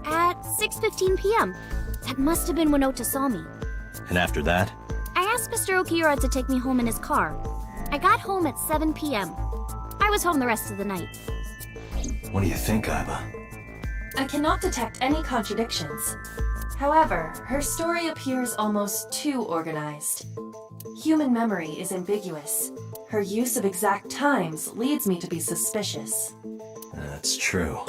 at 6:15 p.m. That must have been when Ota saw me. And after that? I asked Mr. Okiura to take me home in his car. I got home at 7 p.m. I was home the rest of the night. What do you think, Aiba? I cannot detect any contradictions. However, her story appears almost too organized. Human memory is ambiguous. Her use of exact times leads me to be suspicious. That's true.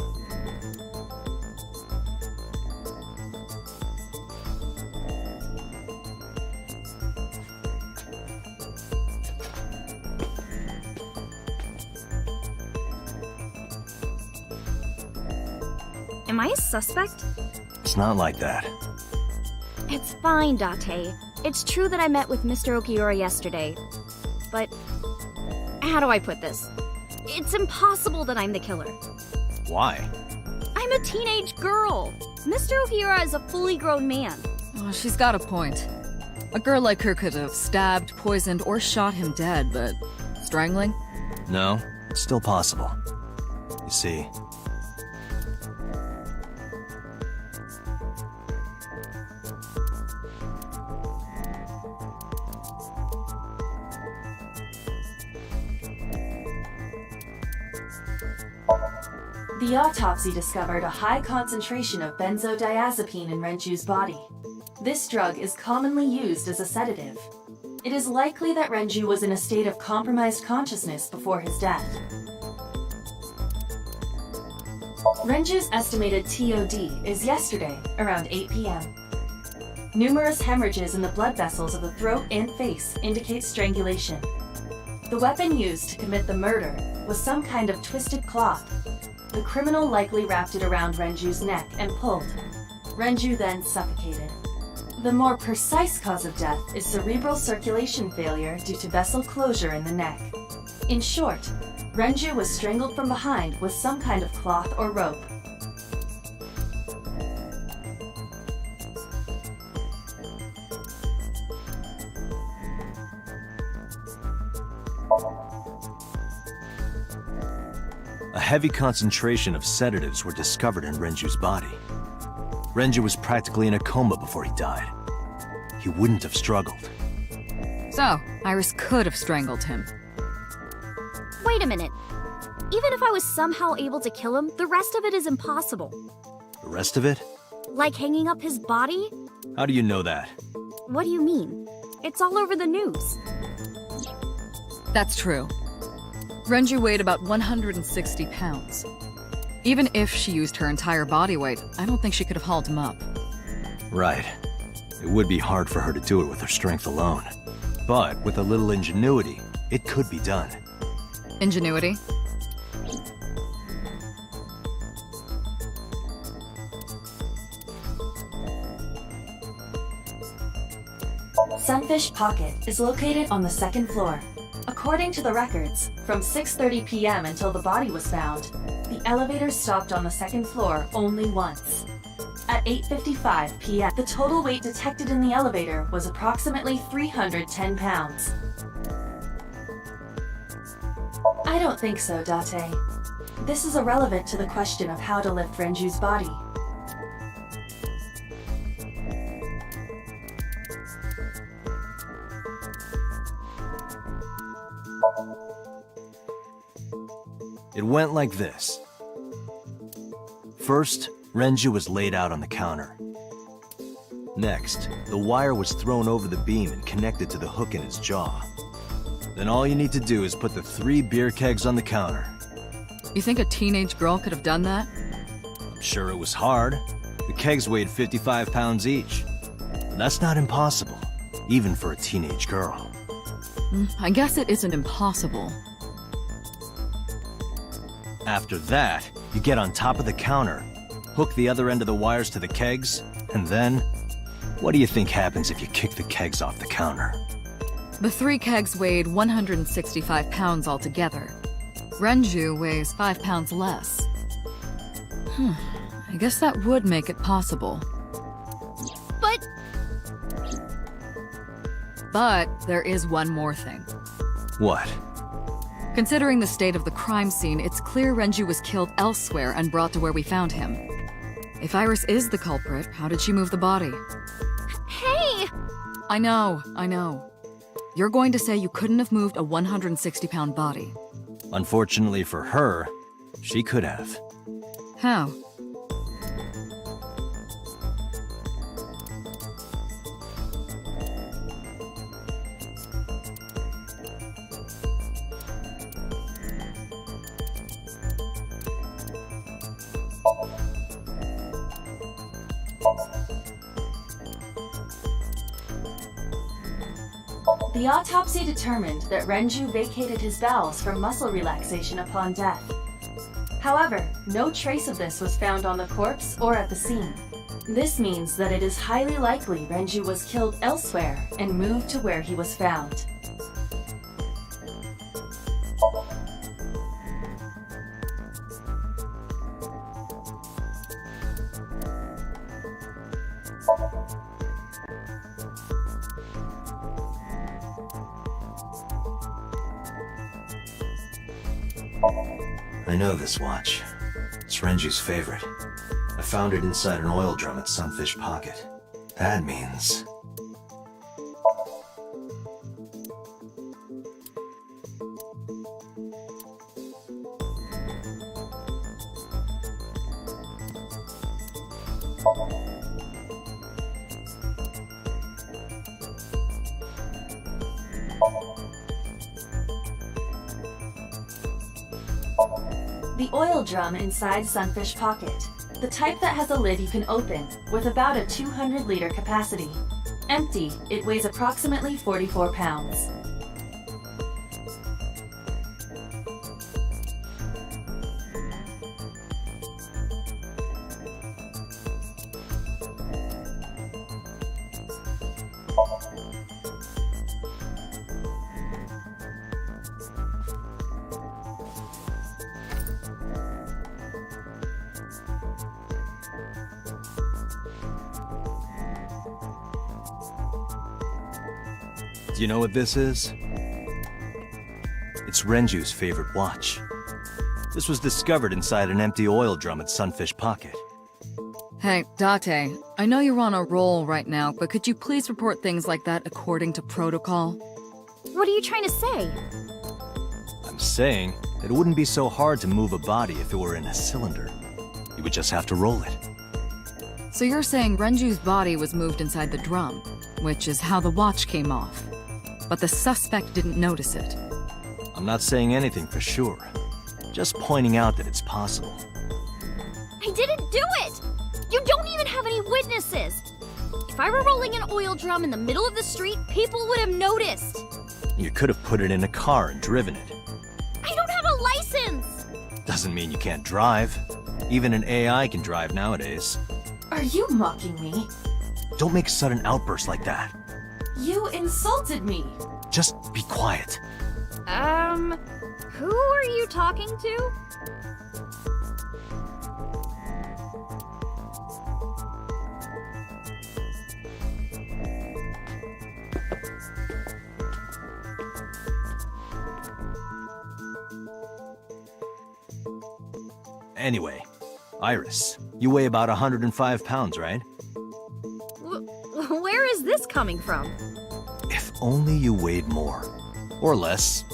Am I a suspect? It's not like that. It's fine, Date. It's true that I met with Mr. Okiura yesterday. But how do I put this? It's impossible that I'm the killer. Why? I'm a teenage girl. Mr. Okiura is a fully grown man. Oh, she's got a point. A girl like her could have stabbed, poisoned, or shot him dead, but strangling? No, it's still possible. You see, the autopsy discovered a high concentration of benzodiazepine in Renju's body. This drug is commonly used as a sedative. It is likely that Renju was in a state of compromised consciousness before his death. Renju's estimated TOD is yesterday, around 8 p.m. Numerous hemorrhages in the blood vessels of the throat and face indicate strangulation. The weapon used to commit the murder was some kind of twisted cloth. The criminal likely wrapped it around Renju's neck and pulled. Renju then suffocated. The more precise cause of death is cerebral circulation failure due to vessel closure in the neck. In short, Renju was strangled from behind with some kind of cloth or rope. A heavy concentration of sedatives were discovered in Renju's body. Renju was practically in a coma before he died. He wouldn't have struggled. So, Iris could have strangled him. Wait a minute. Even if I was somehow able to kill him, the rest of it is impossible. The rest of it? Like hanging up his body? How do you know that? What do you mean? It's all over the news. That's true. Renju weighed about 160 pounds. Even if she used her entire body weight, I don't think she could have hauled him up. Right. It would be hard for her to do it with her strength alone. But with a little ingenuity, it could be done. Ingenuity? Sunfish Pocket is located on the second floor. According to the records, from 6:30 p.m. until the body was found, the elevator stopped on the second floor only once. At 8:55 p.m., the total weight detected in the elevator was approximately 310 pounds. I don't think so, Date. This is irrelevant to the question of how to lift Renju's body. It went like this. First, Renju was laid out on the counter. Next, the wire was thrown over the beam and connected to the hook in his jaw. Then all you need to do is put the 3 beer kegs on the counter. You think a teenage girl could have done that? I'm sure it was hard. The kegs weighed 55 pounds each. But that's not impossible, even for a teenage girl. I guess it isn't impossible. After that, you get on top of the counter, hook the other end of the wires to the kegs, and then... what do you think happens if you kick the kegs off the counter? The 3 kegs weighed 165 pounds altogether. Renju weighs 5 pounds less. I guess that would make it possible. But there is one more thing. What? Considering the state of the crime scene, it's clear Renju was killed elsewhere and brought to where we found him. If Iris is the culprit, how did she move the body? Hey! I know. You're going to say you couldn't have moved a 160-pound body. Unfortunately for her, she could have. How? The autopsy determined that Renju vacated his bowels for muscle relaxation upon death. However, no trace of this was found on the corpse or at the scene. This means that it is highly likely Renju was killed elsewhere and moved to where he was found. I know this watch. It's Renju's favorite. I found it inside an oil drum at Sunfish Pocket. That means... The oil drum inside Sunfish Pocket, the type that has a lid you can open, with about a 200-liter capacity. Empty, it weighs approximately 44 pounds. Do you know what this is? It's Renju's favorite watch. This was discovered inside an empty oil drum at Sunfish Pocket. Hey, Date, I know you're on a roll right now, but could you please report things like that according to protocol? What are you trying to say? I'm saying that it wouldn't be so hard to move a body if it were in a cylinder. You would just have to roll it. So you're saying Renju's body was moved inside the drum, which is how the watch came off. But the suspect didn't notice it. I'm not saying anything for sure. Just pointing out that it's possible. I didn't do it! You don't even have any witnesses! If I were rolling an oil drum in the middle of the street, people would have noticed. You could have put it in a car and driven it. I don't have a license! Doesn't mean you can't drive. Even an AI can drive nowadays. Are you mocking me? Don't make sudden outbursts like that. You insulted me! Just be quiet. Who are you talking to? Anyway, Iris, you weigh about 105 pounds, right? Where is this coming from? If only you weighed more. Or less.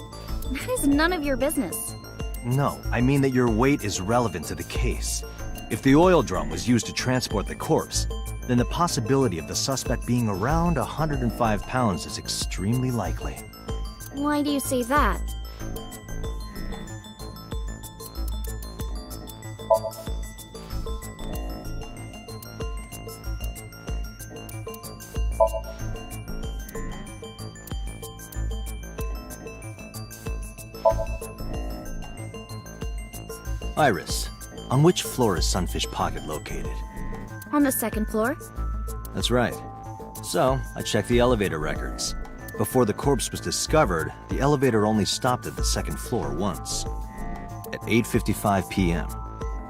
That is none of your business. No, I mean that your weight is relevant to the case. If the oil drum was used to transport the corpse, then the possibility of the suspect being around 105 pounds is extremely likely. Why do you say that? Iris, on which floor is Sunfish Pocket located? On the second floor. That's right. So, I checked the elevator records. Before the corpse was discovered, the elevator only stopped at the second floor once. At 8:55 p.m.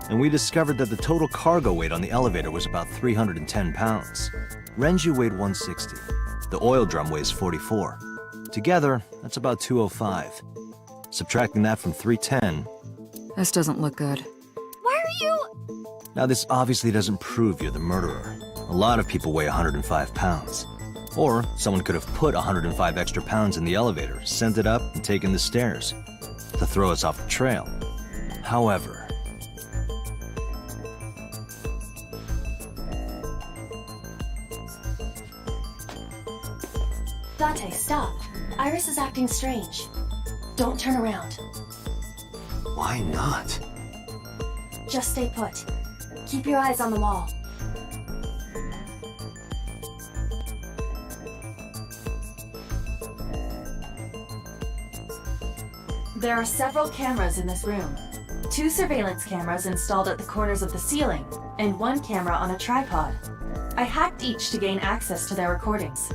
And we discovered that the total cargo weight on the elevator was about 310 pounds. Renju weighed 160. The oil drum weighs 44. Together, that's about 205. Subtracting that from 310... This doesn't look good. Why are you... Now this obviously doesn't prove you're the murderer. A lot of people weigh 105 pounds. Or someone could have put 105 extra pounds in the elevator, sent it up, and taken the stairs to throw us off the trail. However... Dante, stop. Iris is acting strange. Don't turn around. Why not? Just stay put. Keep your eyes on the wall. There are several cameras in this room. 2 surveillance cameras installed at the corners of the ceiling, and 1 camera on a tripod. I hacked each to gain access to their recordings.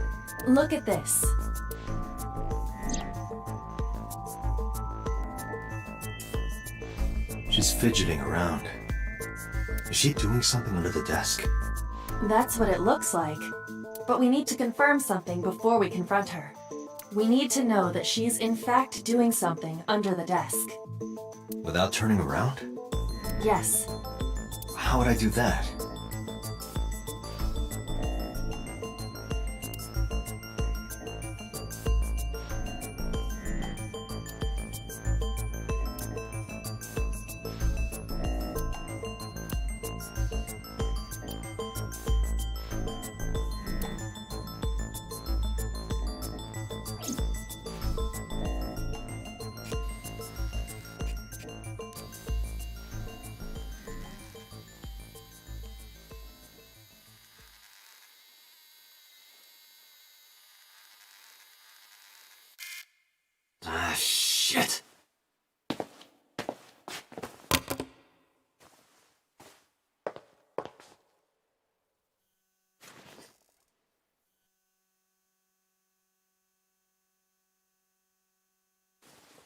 Look at this. She's fidgeting around. Is she doing something under the desk? That's what it looks like. But we need to confirm something before we confront her. We need to know that she's in fact doing something under the desk. Without turning around? Yes. How would I do that? Ah, shit!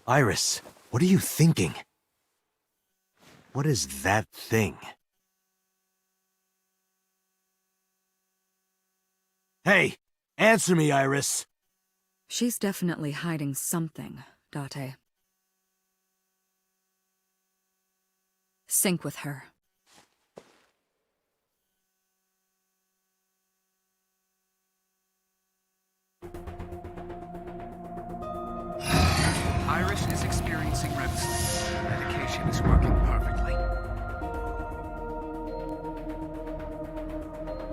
Iris, what are you thinking? What is that thing? Hey! Answer me, Iris! She's definitely hiding something, Date. sync with her. Iris is experiencing REM sleep. Medication is working perfectly.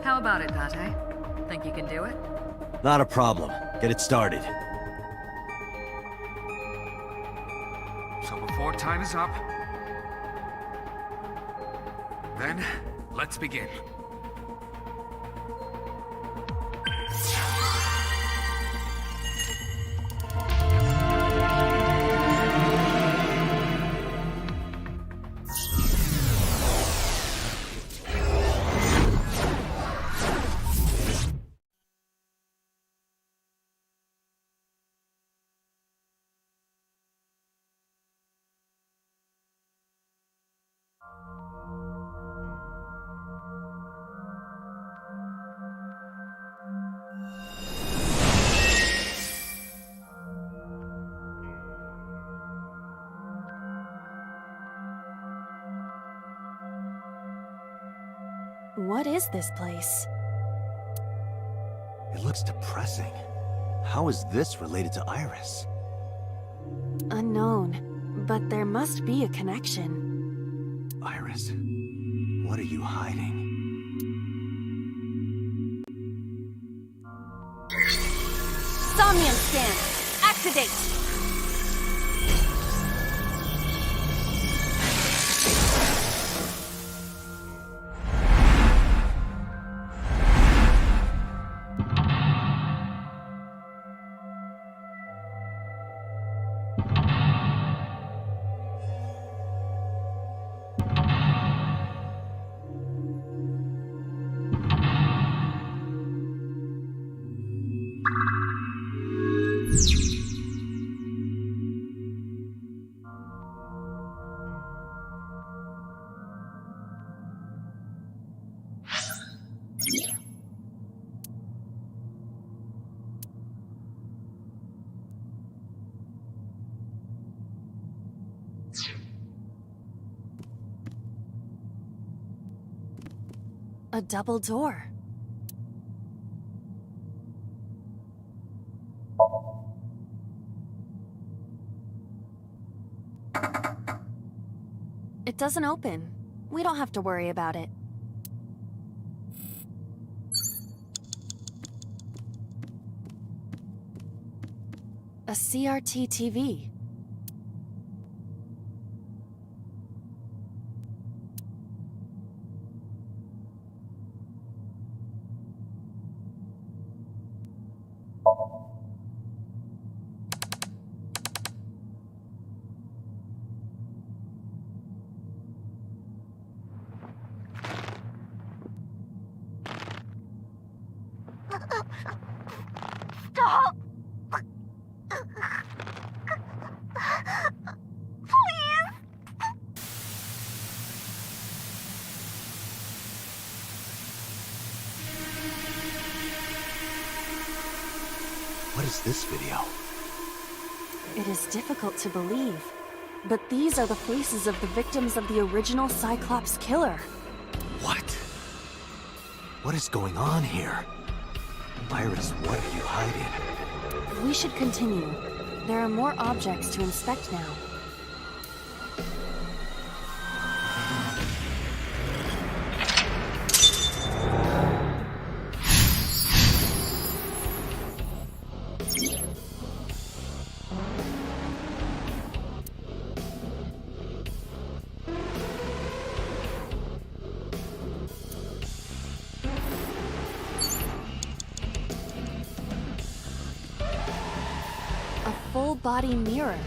How about it, Dante? Think you can do it? Not a problem. Get it started. So before time is up, then let's begin. What is this place? It looks depressing. How is this related to Iris? Unknown, but there must be a connection. Iris, what are you hiding? Somnium scan! Activate! A double door. It doesn't open. We don't have to worry about it. A CRT TV. Stop! What is this video? It is difficult to believe, but these are the faces of the victims of the original Cyclops killer. What? What is going on here? Iris, what are you hiding? We should continue. There are more objects to inspect now. Full-body mirror.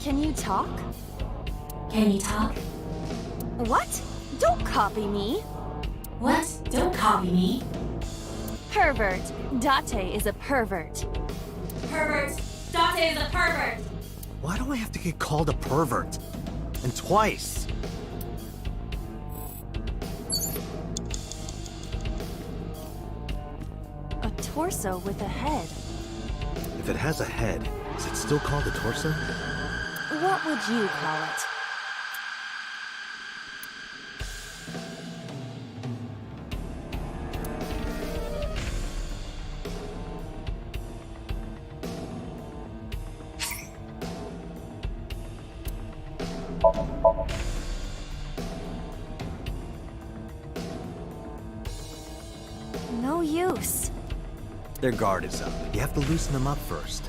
Can you talk? Can you talk? What? Don't copy me! What? Don't copy me. Pervert. Date is a pervert. Pervert. Date is a pervert. Why do I have to get called a pervert? And twice? torso with a head. If it has a head, is it still called a torso? What would you call it? No use. Their guard is up. You have to loosen them up first.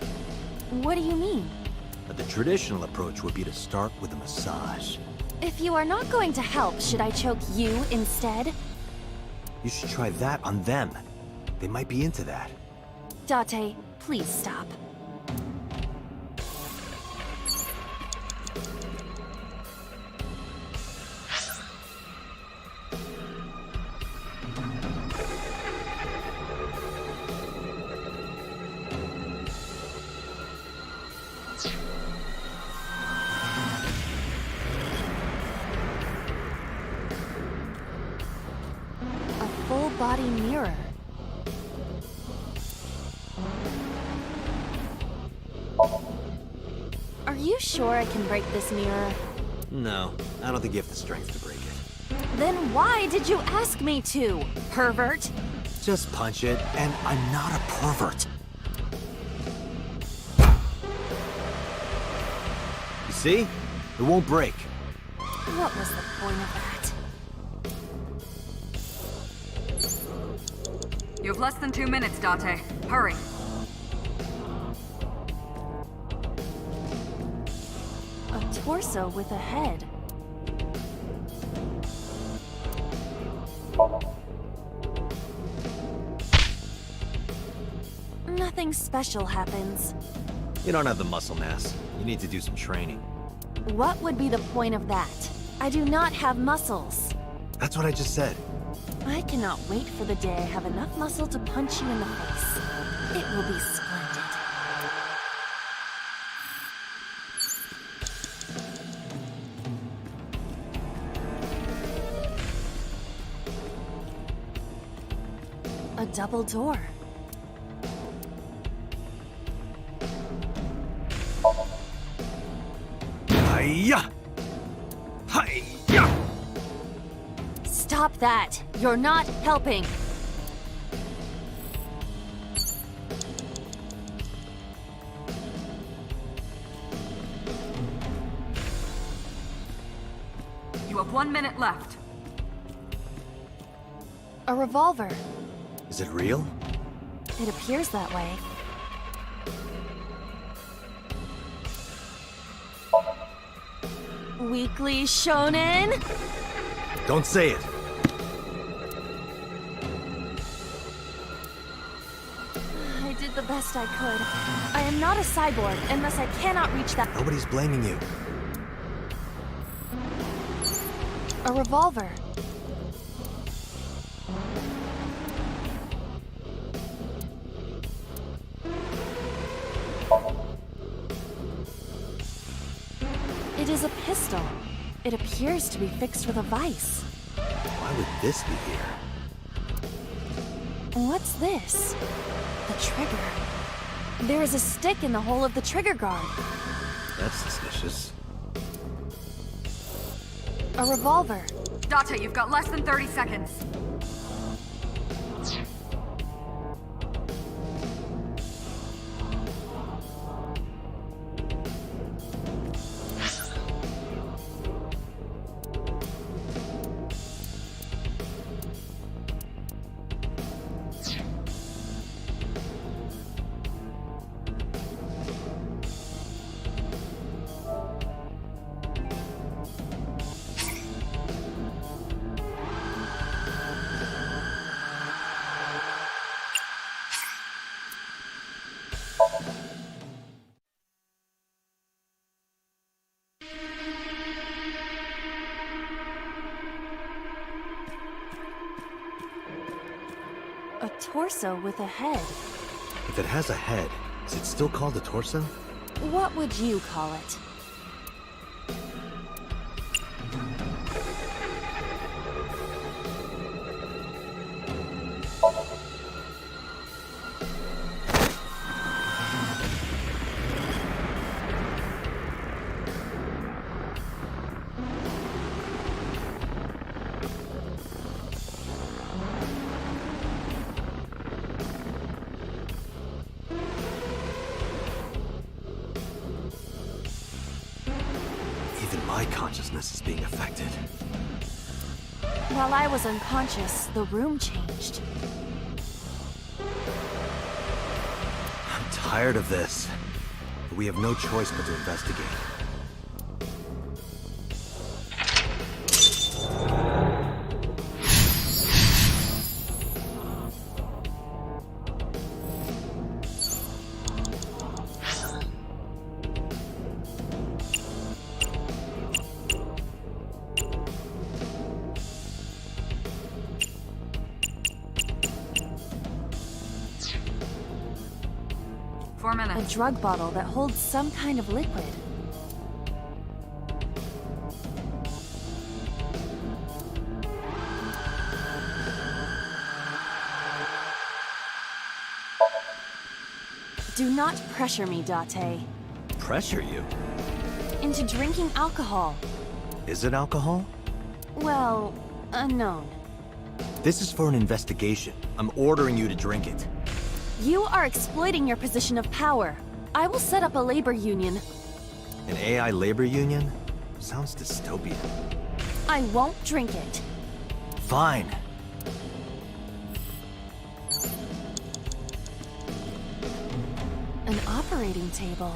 What do you mean? But the traditional approach would be to start with a massage. If you are not going to help, should I choke you instead? You should try that on them. They might be into that. Date, please stop. Full-body mirror. Are you sure I can break this mirror? No, I don't think you have the strength to break it. Then why did you ask me to, pervert? Just punch it, and I'm not a pervert. You see? It won't break. What was the point of that? You have less than 2 minutes, Date. Hurry. A torso with a head. Nothing special happens. You don't have the muscle mass. You need to do some training. What would be the point of that? I do not have muscles. That's what I just said. I cannot wait for the day I have enough muscle to punch you in the face. It will be splendid. A double door. Hiya! Hiya! Stop that! You're not helping! You have 1 minute left. A revolver. Is it real? It appears that way. Weekly Shonen? Don't say it. I did the best I could. I am not a cyborg, and thus I cannot reach that. Nobody's blaming you. A revolver. It is a pistol. It appears to be fixed with a vise. Why would this be here? What's this? The trigger. There is a stick in the hole of the trigger guard. That's suspicious. A revolver. Date, you've got less than 30 seconds. A torso with a head. If it has a head, is it still called a torso? What would you call it? my consciousness is being affected. While I was unconscious, the room changed. I'm tired of this. But we have no choice but to investigate. A drug bottle that holds some kind of liquid. Do not pressure me, Date. Pressure you? Into drinking alcohol. Is it alcohol? Well, unknown. This is for an investigation. I'm ordering you to drink it. You are exploiting your position of power. I will set up a labor union. An AI labor union? Sounds dystopian. I won't drink it. Fine. An operating table.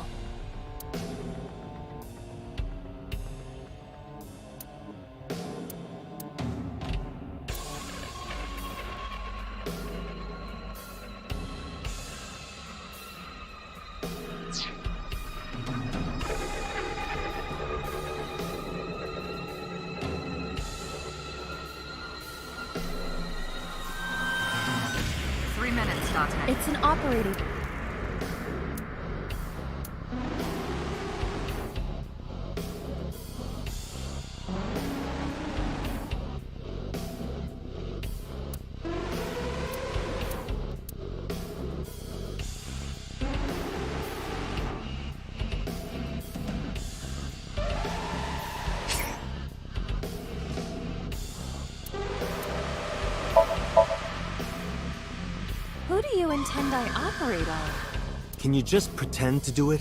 It's an operating... Who do you intend I operate on? Can you just pretend to do it?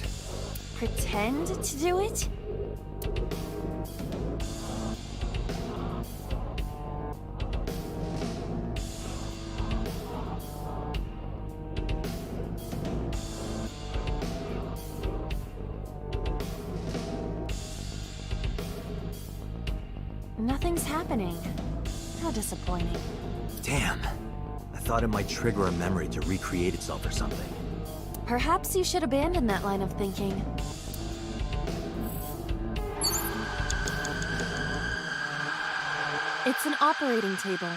Pretend to do it? Nothing's happening. How disappointing. Damn. I thought it might trigger a memory to recreate itself or something. Perhaps you should abandon that line of thinking. It's an operating table.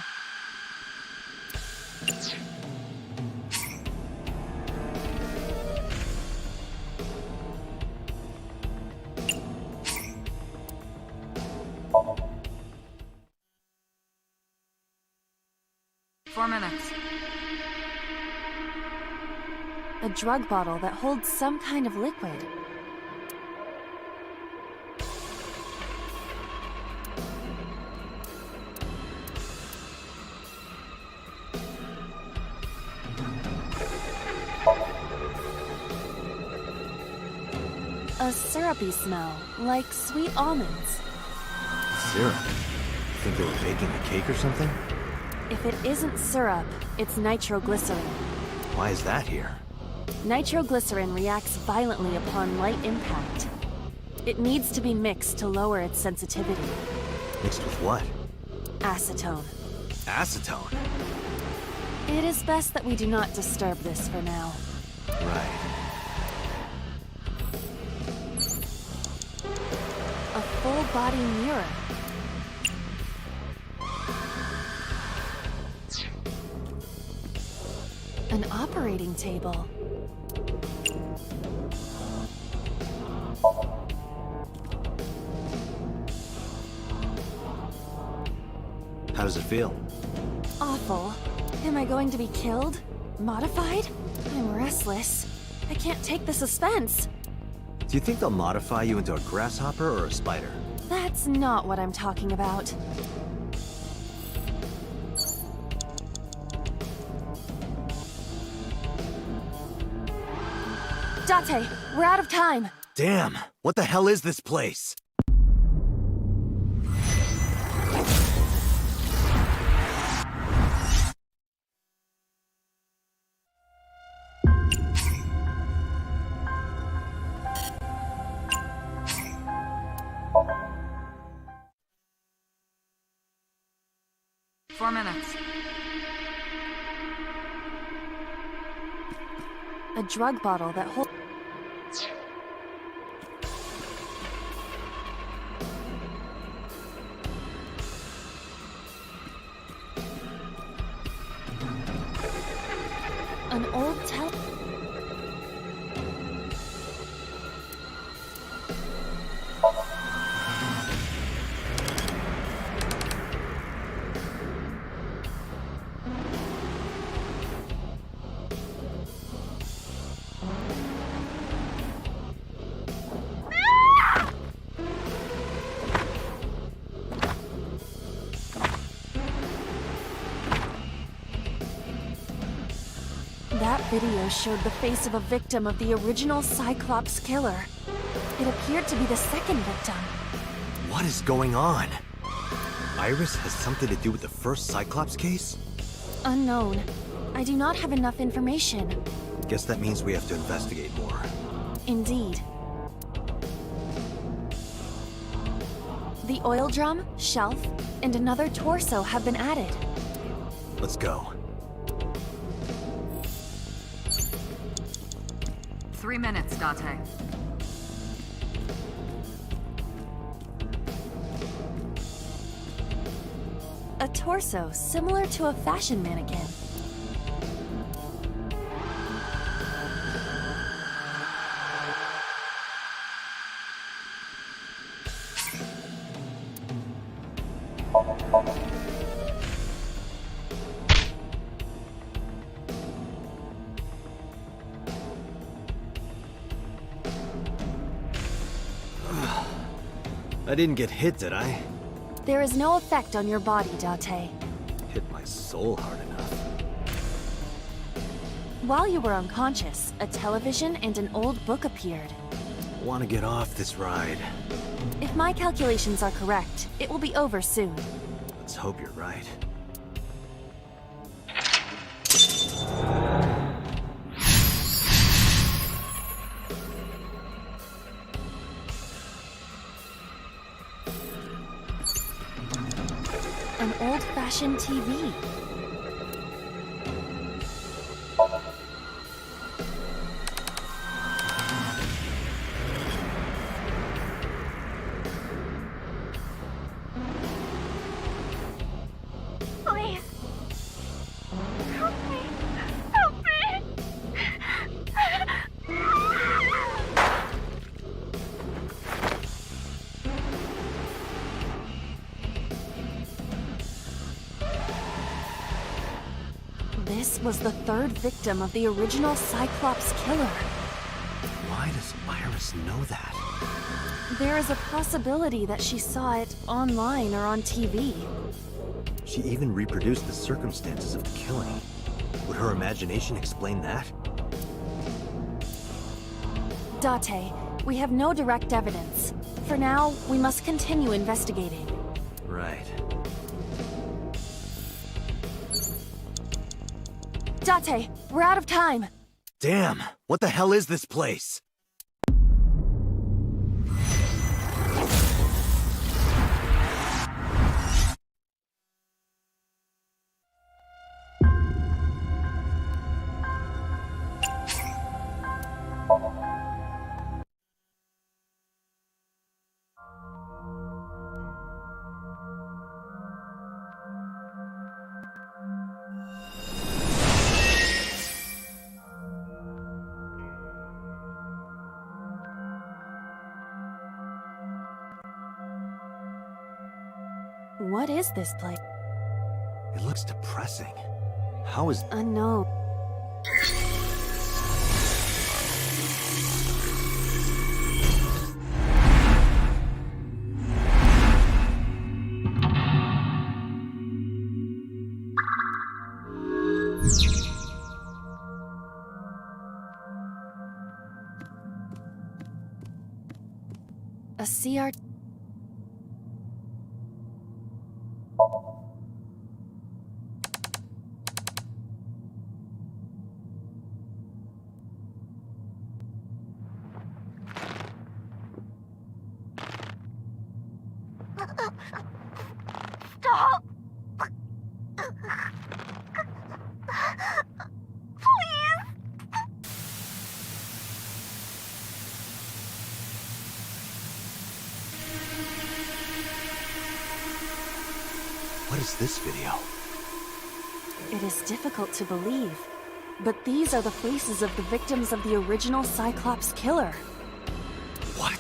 A drug bottle that holds some kind of liquid. A syrupy smell, like sweet almonds. Syrup? Think they were baking a cake or something? If it isn't syrup, it's nitroglycerin. Why is that here? Nitroglycerin reacts violently upon light impact. It needs to be mixed to lower its sensitivity. Mixed with what? Acetone. Acetone? It is best that we do not disturb this for now. Right. A full-body mirror. An operating table. How does it feel? Awful. Am I going to be killed? Modified? I'm restless. I can't take the suspense. Do you think they'll modify you into a grasshopper or a spider? That's not what I'm talking about. Date, we're out of time. Damn! What the hell is this place? 4 minutes. A drug bottle that holds... An old That video showed the face of a victim of the original Cyclops killer. It appeared to be the second victim. What is going on? Iris has something to do with the first Cyclops case? Unknown. I do not have enough information. Guess that means we have to investigate more. Indeed. The oil drum, shelf, and another torso have been added. Let's go. 3 minutes, Date. A torso similar to a fashion mannequin. I didn't get hit, did I? There is no effect on your body, Date. Hit my soul hard enough. While you were unconscious, a television and an old book appeared. I want to get off this ride. If my calculations are correct, it will be over soon. Let's hope you're right. An old-fashioned TV. Please. Help me. Help me. This was the third victim of the original Cyclops killer. Why does Iris know that? There is a possibility that she saw it online or on TV. She even reproduced the circumstances of the killing. Would her imagination explain that? Date, we have no direct evidence. For now, we must continue investigating. Right. Date, we're out of time. Damn! What the hell is this place? What is this place? It looks depressing. How is... Unknown. A CR... Stop! What is this video? It is difficult to believe, but these are the faces of the victims of the original Cyclops killer. What?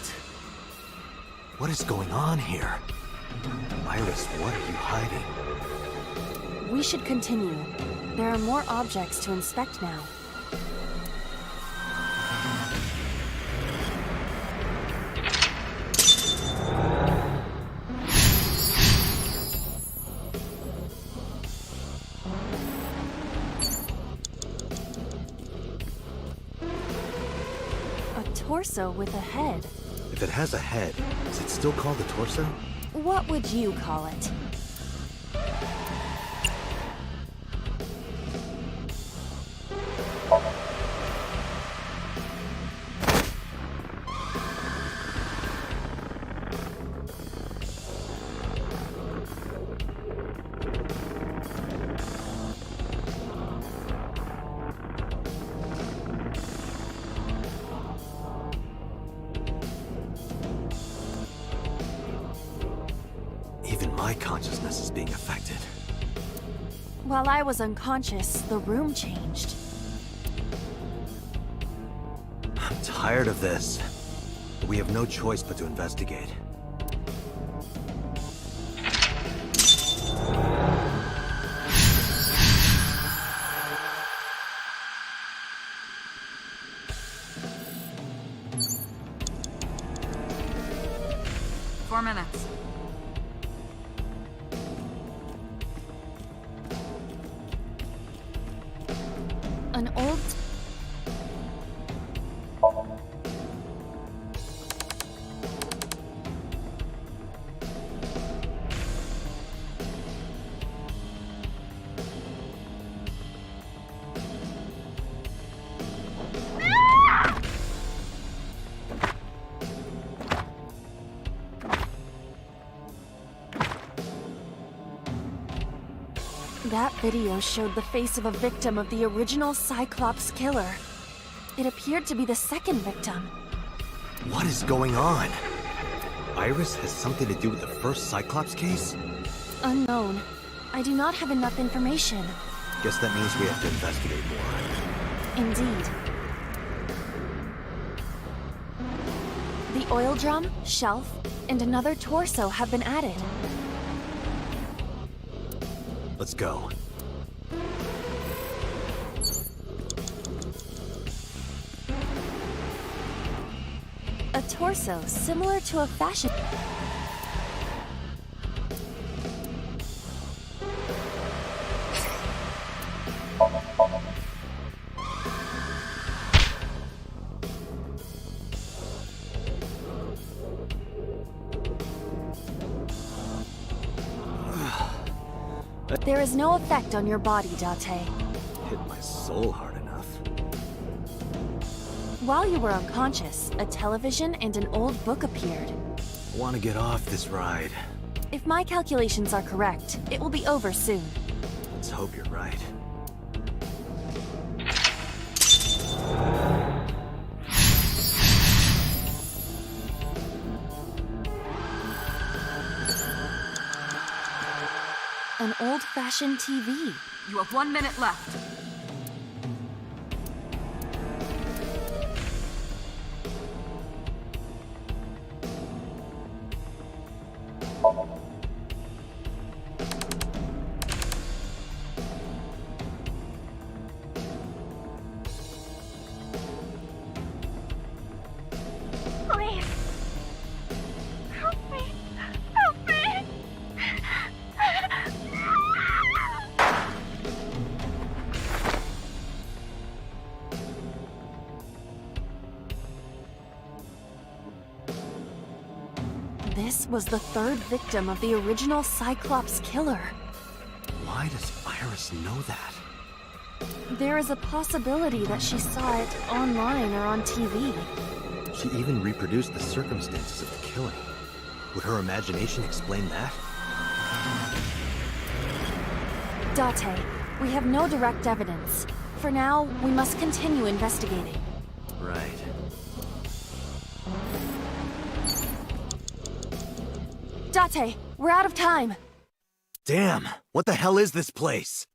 What is going on here? Iris, what are you hiding? We should continue. There are more objects to inspect now. Torso with a head. If it has a head, is it still called a torso? What would you call it? Even my consciousness is being affected. While I was unconscious, the room changed. I'm tired of this. We have no choice but to investigate. Four minutes. An old... That video showed the face of a victim of the original Cyclops killer. It appeared to be the second victim. What is going on? Iris has something to do with the first Cyclops case? Unknown. I do not have enough information. Guess that means we have to investigate more. Indeed. The oil drum, shelf, and another torso have been added. Let's go. A torso similar to a fashion... There is no effect on your body, Date. Hit my soul hard enough. While you were unconscious, a television and an old book appeared. I want to get off this ride. If my calculations are correct, it will be over soon. Let's hope you're right. An old-fashioned TV. You have 1 minute left. Please. Help me. Help me. This was the third victim of the original Cyclops killer. Why does Iris know that? There is a possibility that she saw it online or on TV. She even reproduced the circumstances of the killing. Would her imagination explain that? Date, we have no direct evidence. For now, we must continue investigating. Right. Date, we're out of time. Damn, what the hell is this place?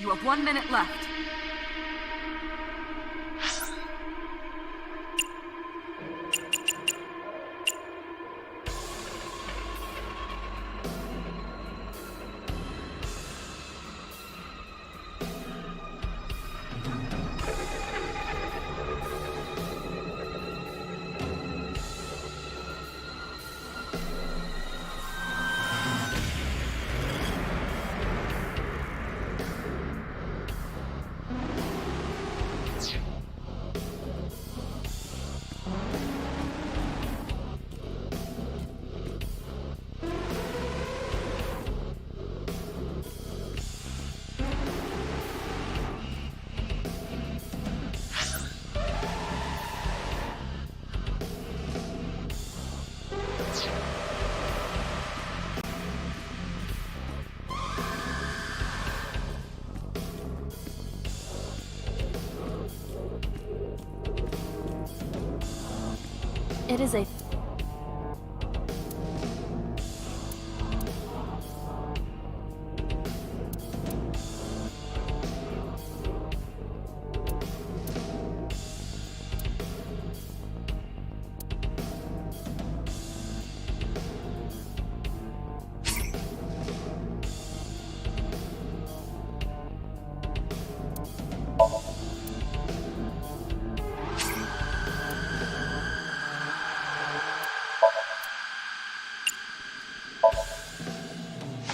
You have 1 minute left. It is a...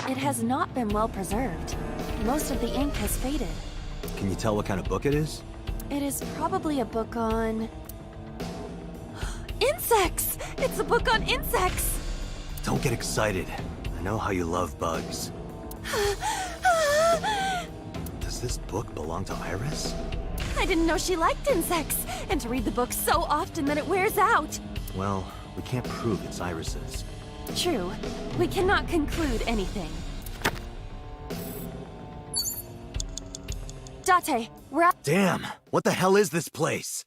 It has not been well preserved. Most of the ink has faded. Can you tell what kind of book it is? It is probably a book on... insects! It's a book on insects! Don't get excited. I know how you love bugs. Does this book belong to Iris? I didn't know she liked insects, and to read the book so often that it wears out. Well, we can't prove it's Iris's. True. We cannot conclude anything. Date, we're out. Damn, what the hell is this place?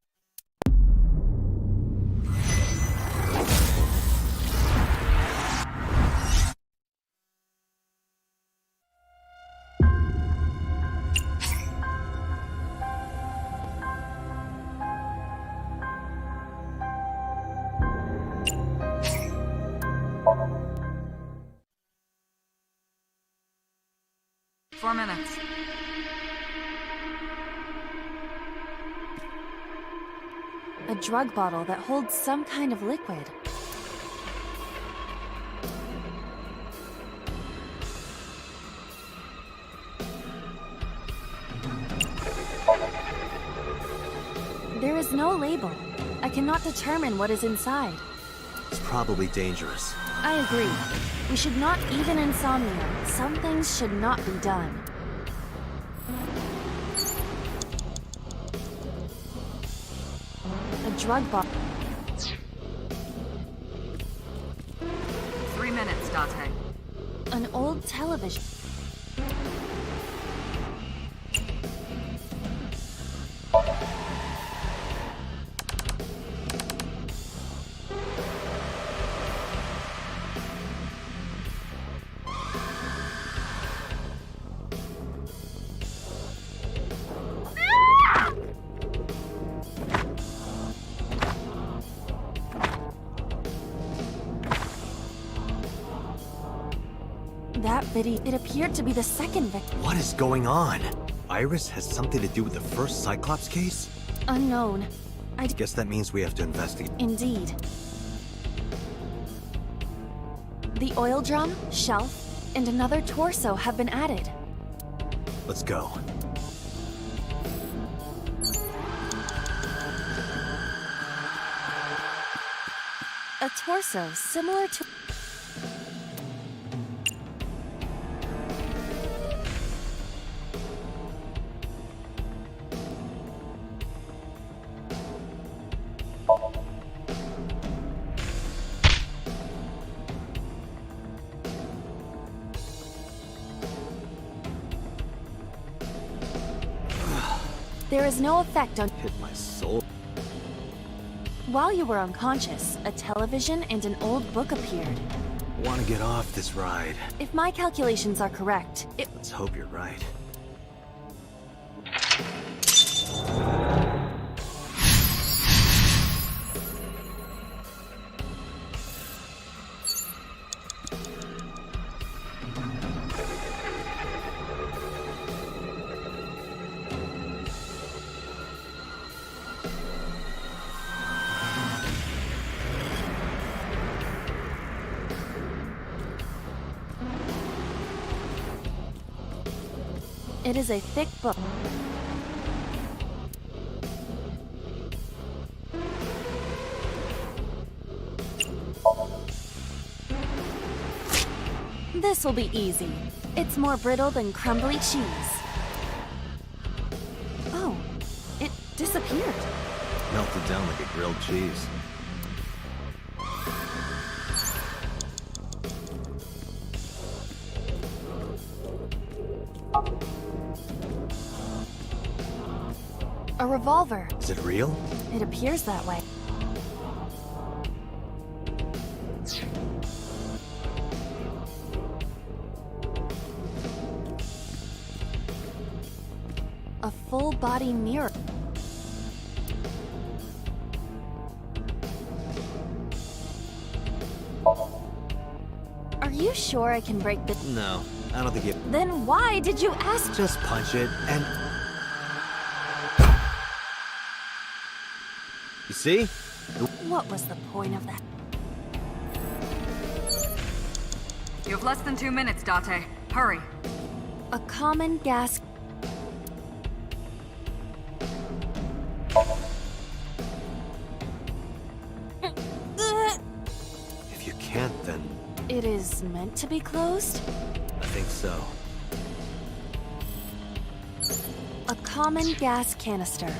Four minutes. A drug bottle that holds some kind of liquid. There is no label. I cannot determine what is inside. It's probably dangerous. I agree. We should not eat an insomnia. Some things should not be done. A drug bottle. 3 minutes, Date. An old television. That video, it appeared to be the second victim. What is going on? Iris has something to do with the first Cyclops case? Unknown. I Guess that means we have to investigate. Indeed. The oil drum, shelf, and another torso have been added. Let's go. A torso similar to... There is no effect on... Hit my soul. While you were unconscious, a television and an old book appeared. Want to get off this ride. If my calculations are correct, Let's hope you're right. It is a thick book. This will be easy. It's more brittle than crumbly cheese. Oh, it disappeared. Melted down like a grilled cheese. A revolver. Is it real? It appears that way. A full-body mirror. Are you sure I can break this? No, I don't think you... Then why did you ask? Just punch it and... You see? What was the point of that? You have less than 2 minutes, Date. Hurry. A common gas... If you can't, then... It is meant to be closed? I think so. A common gas canister.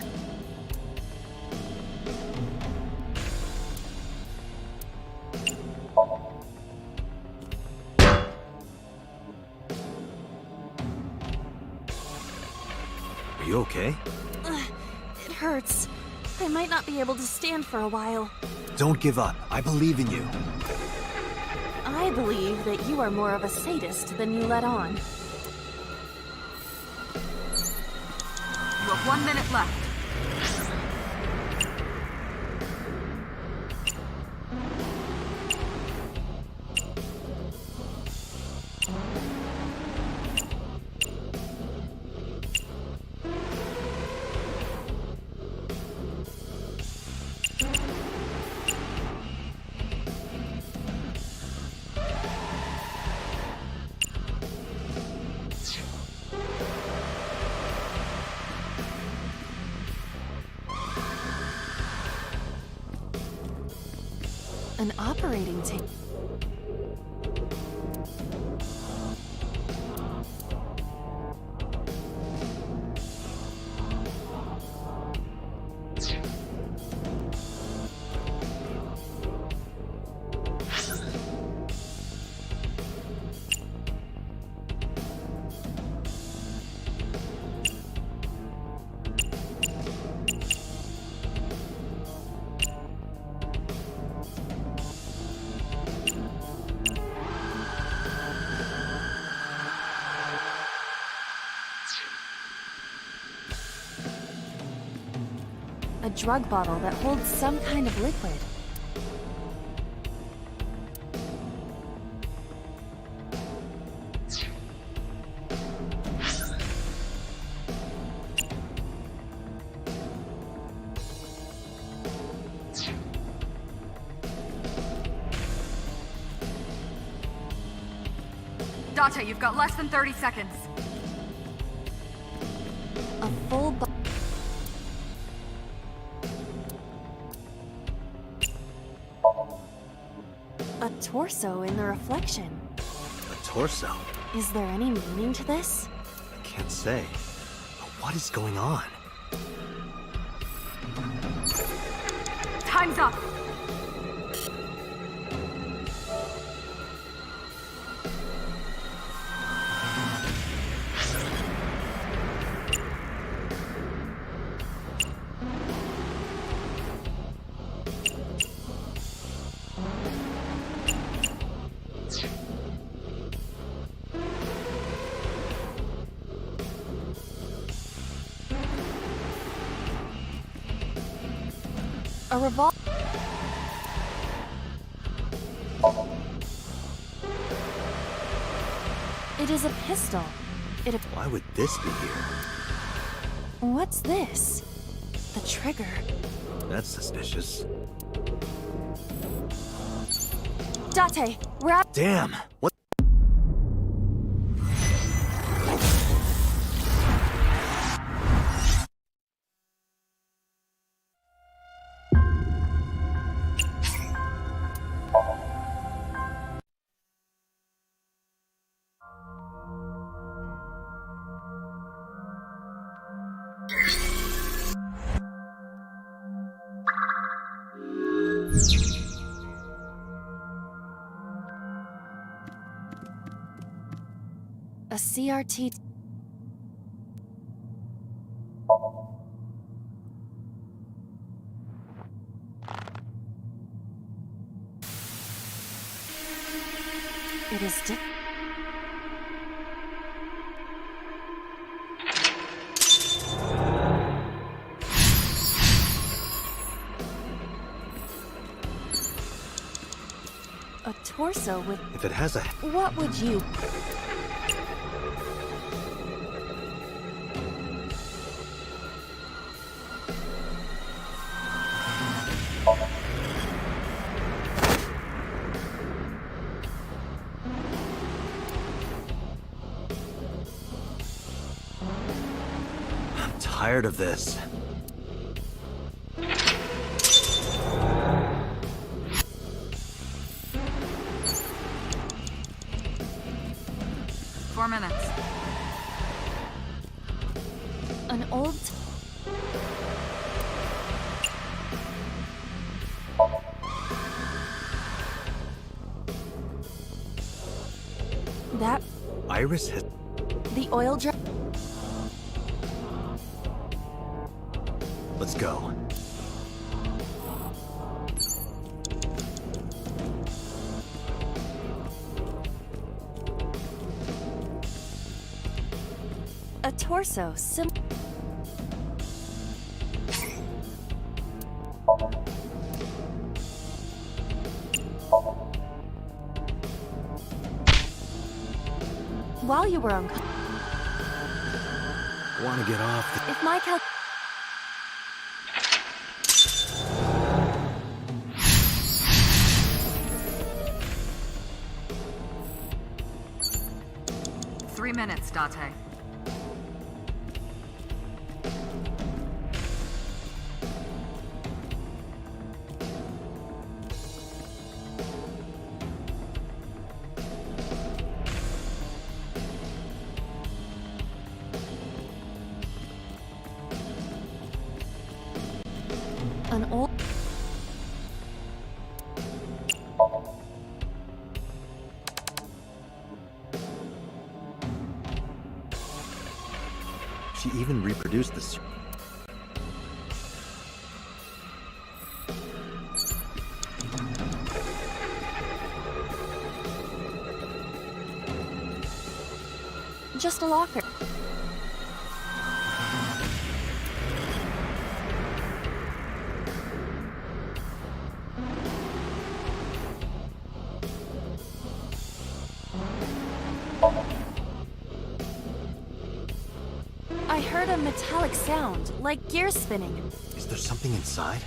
Are you okay? It hurts. I might not be able to stand for a while. Don't give up. I believe in you. I believe that you are more of a sadist than you let on. You have 1 minute left. An operating table. A drug bottle that holds some kind of liquid. Date, you've got less than 30 seconds. A full A torso in the reflection. A torso? Is there any meaning to this? I can't say. But what is going on? Time's up. A revolver. It is a pistol. Why would this be here? What's this? The trigger. That's suspicious. Date, we're out. Damn! What? A CRT. It is a torso with... If it has a... What would you... I'm tired of this. Minutes. An old... That... Iris has... The oil drop... Let's go. A torso, While you were on... Want to get off... If my cal... Three minutes, Date. An old... She even reproduced this. Just a locker. I heard a metallic sound, like gears spinning. Is there something inside?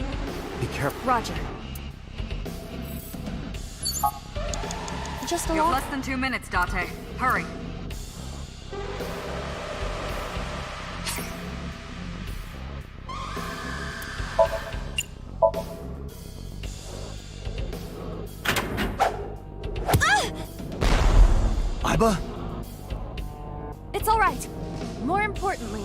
Be careful. Roger. Just a You have lock. less than 2 minutes, Date. Hurry. Iba? It's all right. More importantly...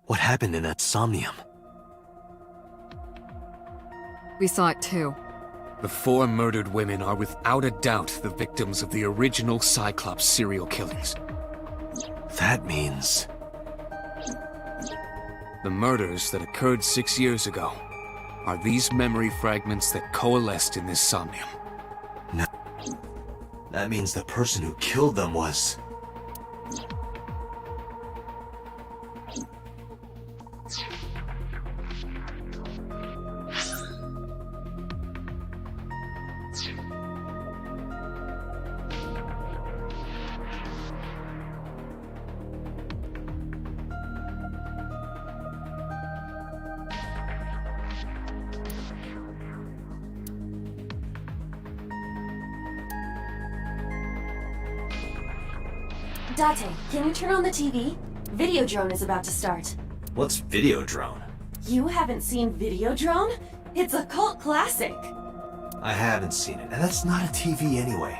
What happened in that Somnium? We saw it too. The 4 murdered women are without a doubt the victims of the original Cyclops serial killings. That means... The murders that occurred 6 years ago are these memory fragments that coalesced in this Somnium. No. That means the person who killed them was... Date, can you turn on the TV? Videodrone is about to start. What's Videodrone? You haven't seen Videodrone? It's a cult classic. I haven't seen it, and that's not a TV anyway.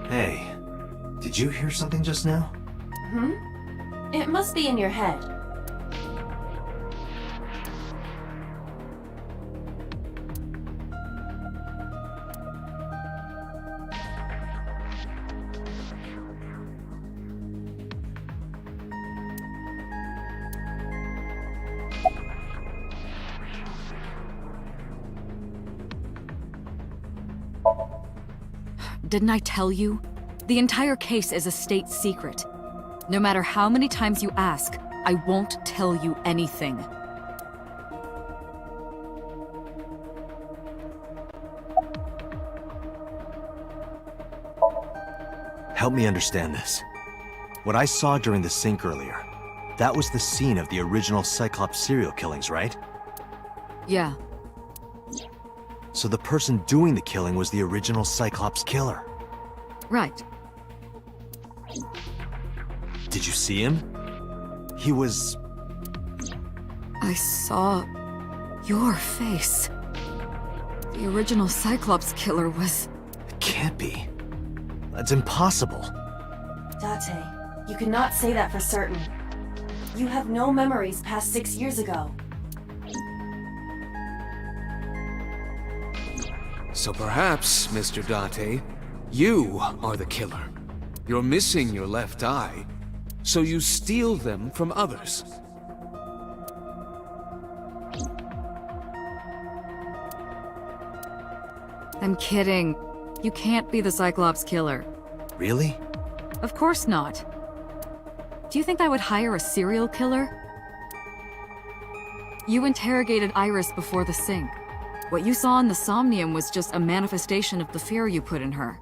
Hey, did you hear something just now? It must be in your head. Didn't I tell you? The entire case is a state secret. No matter how many times you ask, I won't tell you anything. Help me understand this. What I saw during the sink earlier, that was the scene of the original Cyclops serial killings, right? Yeah. So the person doing the killing was the original Cyclops killer. Right. Did you see him? He was... I saw your face. The original Cyclops killer was... It can't be. That's impossible. Date, you cannot say that for certain. You have no memories past 6 years ago. So perhaps, Mr. Date, you are the killer. You're missing your left eye, so you steal them from others. I'm kidding. You can't be the Cyclops killer. Really? Of course not. Do you think I would hire a serial killer? You interrogated Iris before the sink. What you saw in the Somnium was just a manifestation of the fear you put in her.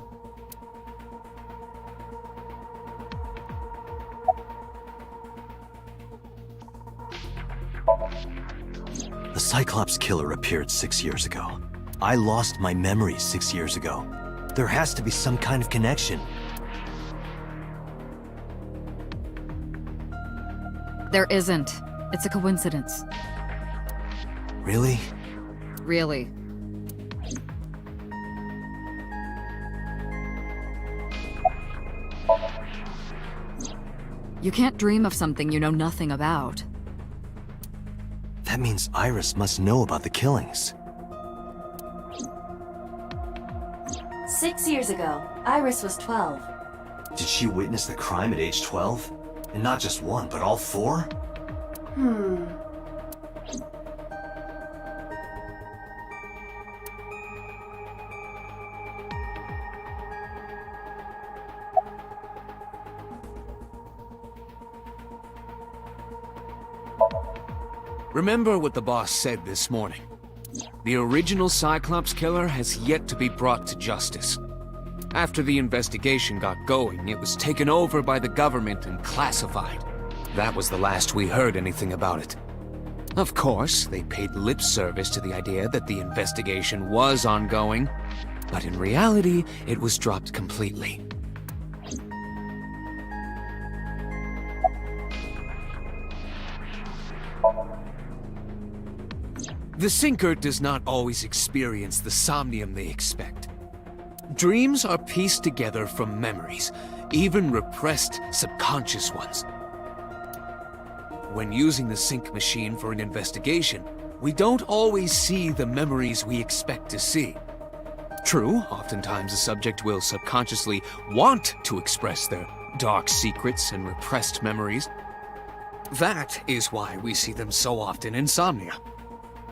The Cyclops killer appeared 6 years ago. I lost my memories 6 years ago. There has to be some kind of connection. There isn't. It's a coincidence. Really? Really. You can't dream of something you know nothing about. That means Iris must know about the killings. 6 years ago, Iris was 12. Did she witness the crime at age 12? And not just one, but all 4? Remember what the boss said this morning. The original Cyclops killer has yet to be brought to justice. After the investigation got going, it was taken over by the government and classified. That was the last we heard anything about it. Of course, they paid lip service to the idea that the investigation was ongoing, but in reality, it was dropped completely. The Sinker does not always experience the somnium they expect. Dreams are pieced together from memories, even repressed subconscious ones. When using the sync machine for an investigation, we don't always see the memories we expect to see. True, oftentimes the subject will subconsciously want to express their dark secrets and repressed memories. That is why we see them so often in Somnia.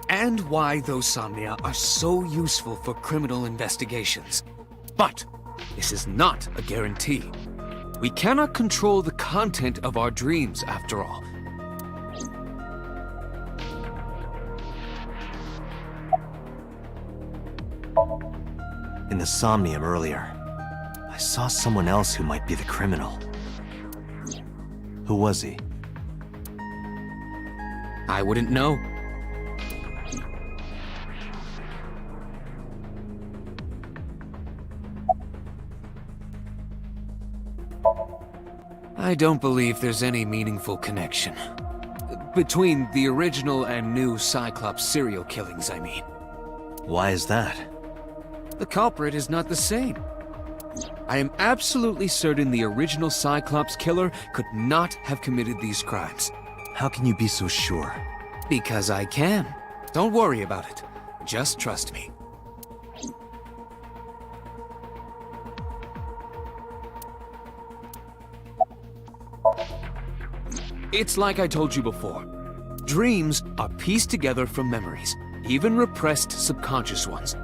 And why those Somnia are so useful for criminal investigations. But this is not a guarantee. We cannot control the content of our dreams, after all. In the Somnium earlier, I saw someone else who might be the criminal. Who was he? I wouldn't know. I don't believe there's any meaningful connection. Between the original and new Cyclops serial killings, I mean. Why is that? The culprit is not the same. I am absolutely certain the original Cyclops killer could not have committed these crimes. How can you be so sure? Because I can. Don't worry about it. Just trust me. It's like I told you before. Dreams are pieced together from memories, even repressed subconscious ones.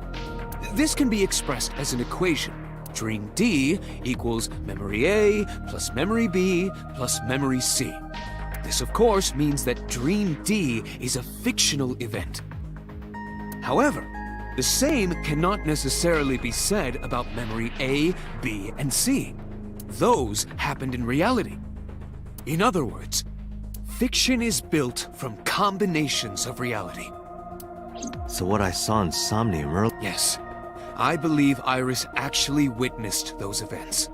This can be expressed as an equation. Dream D equals memory A plus memory B plus memory C. This, of course, means that Dream D is a fictional event. However, the same cannot necessarily be said about memory A, B, and C. Those happened in reality. In other words, fiction is built from combinations of reality. So what I saw in Somnium earlier... Yes. I believe Iris actually witnessed those events.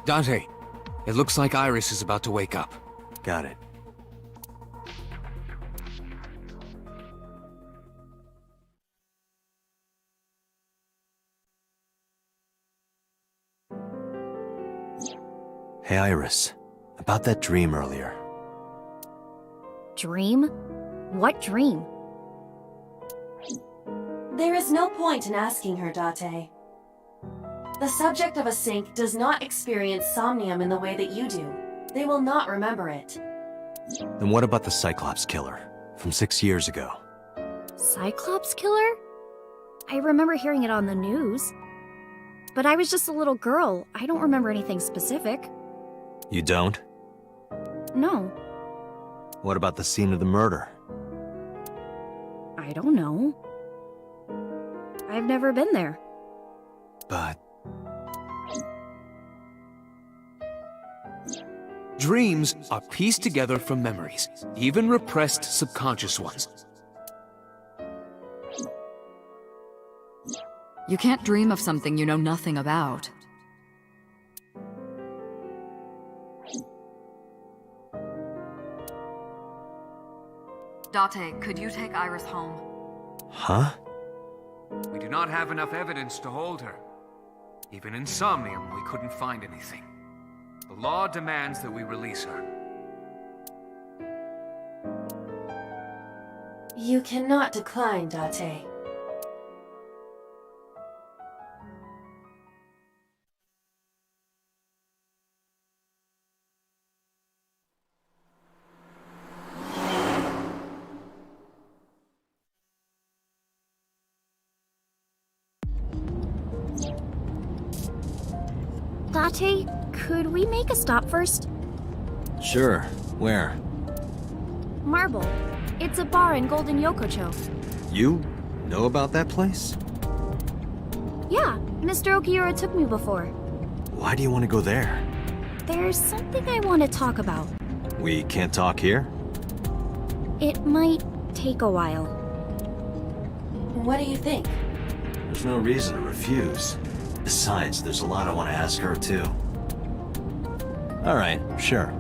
Dante, it looks like Iris is about to wake up. Got it. Hey, Iris. About that dream earlier. Dream? What dream? There is no point in asking her, Date. The subject of a sync does not experience somnium in the way that you do. They will not remember it. Then what about the Cyclops killer from 6 years ago? Cyclops killer? I remember hearing it on the news. But I was just a little girl. I don't remember anything specific. You don't? No. What about the scene of the murder? I don't know. I've never been there. But... Dreams are pieced together from memories, even repressed subconscious ones. You can't dream of something you know nothing about. Date, could you take Iris home? Huh? We do not have enough evidence to hold her. Even in Somnium, we couldn't find anything. The law demands that we release her. You cannot decline, Date. Date, could we make a stop first? Sure. Where? Marble. It's a bar in Golden Yokocho. You know about that place? Yeah, Mr. Okiura took me before. Why do you want to go there? There's something I want to talk about. We can't talk here? It might take a while. What do you think? There's no reason to refuse. Besides, there's a lot I want to ask her, too. Alright, sure.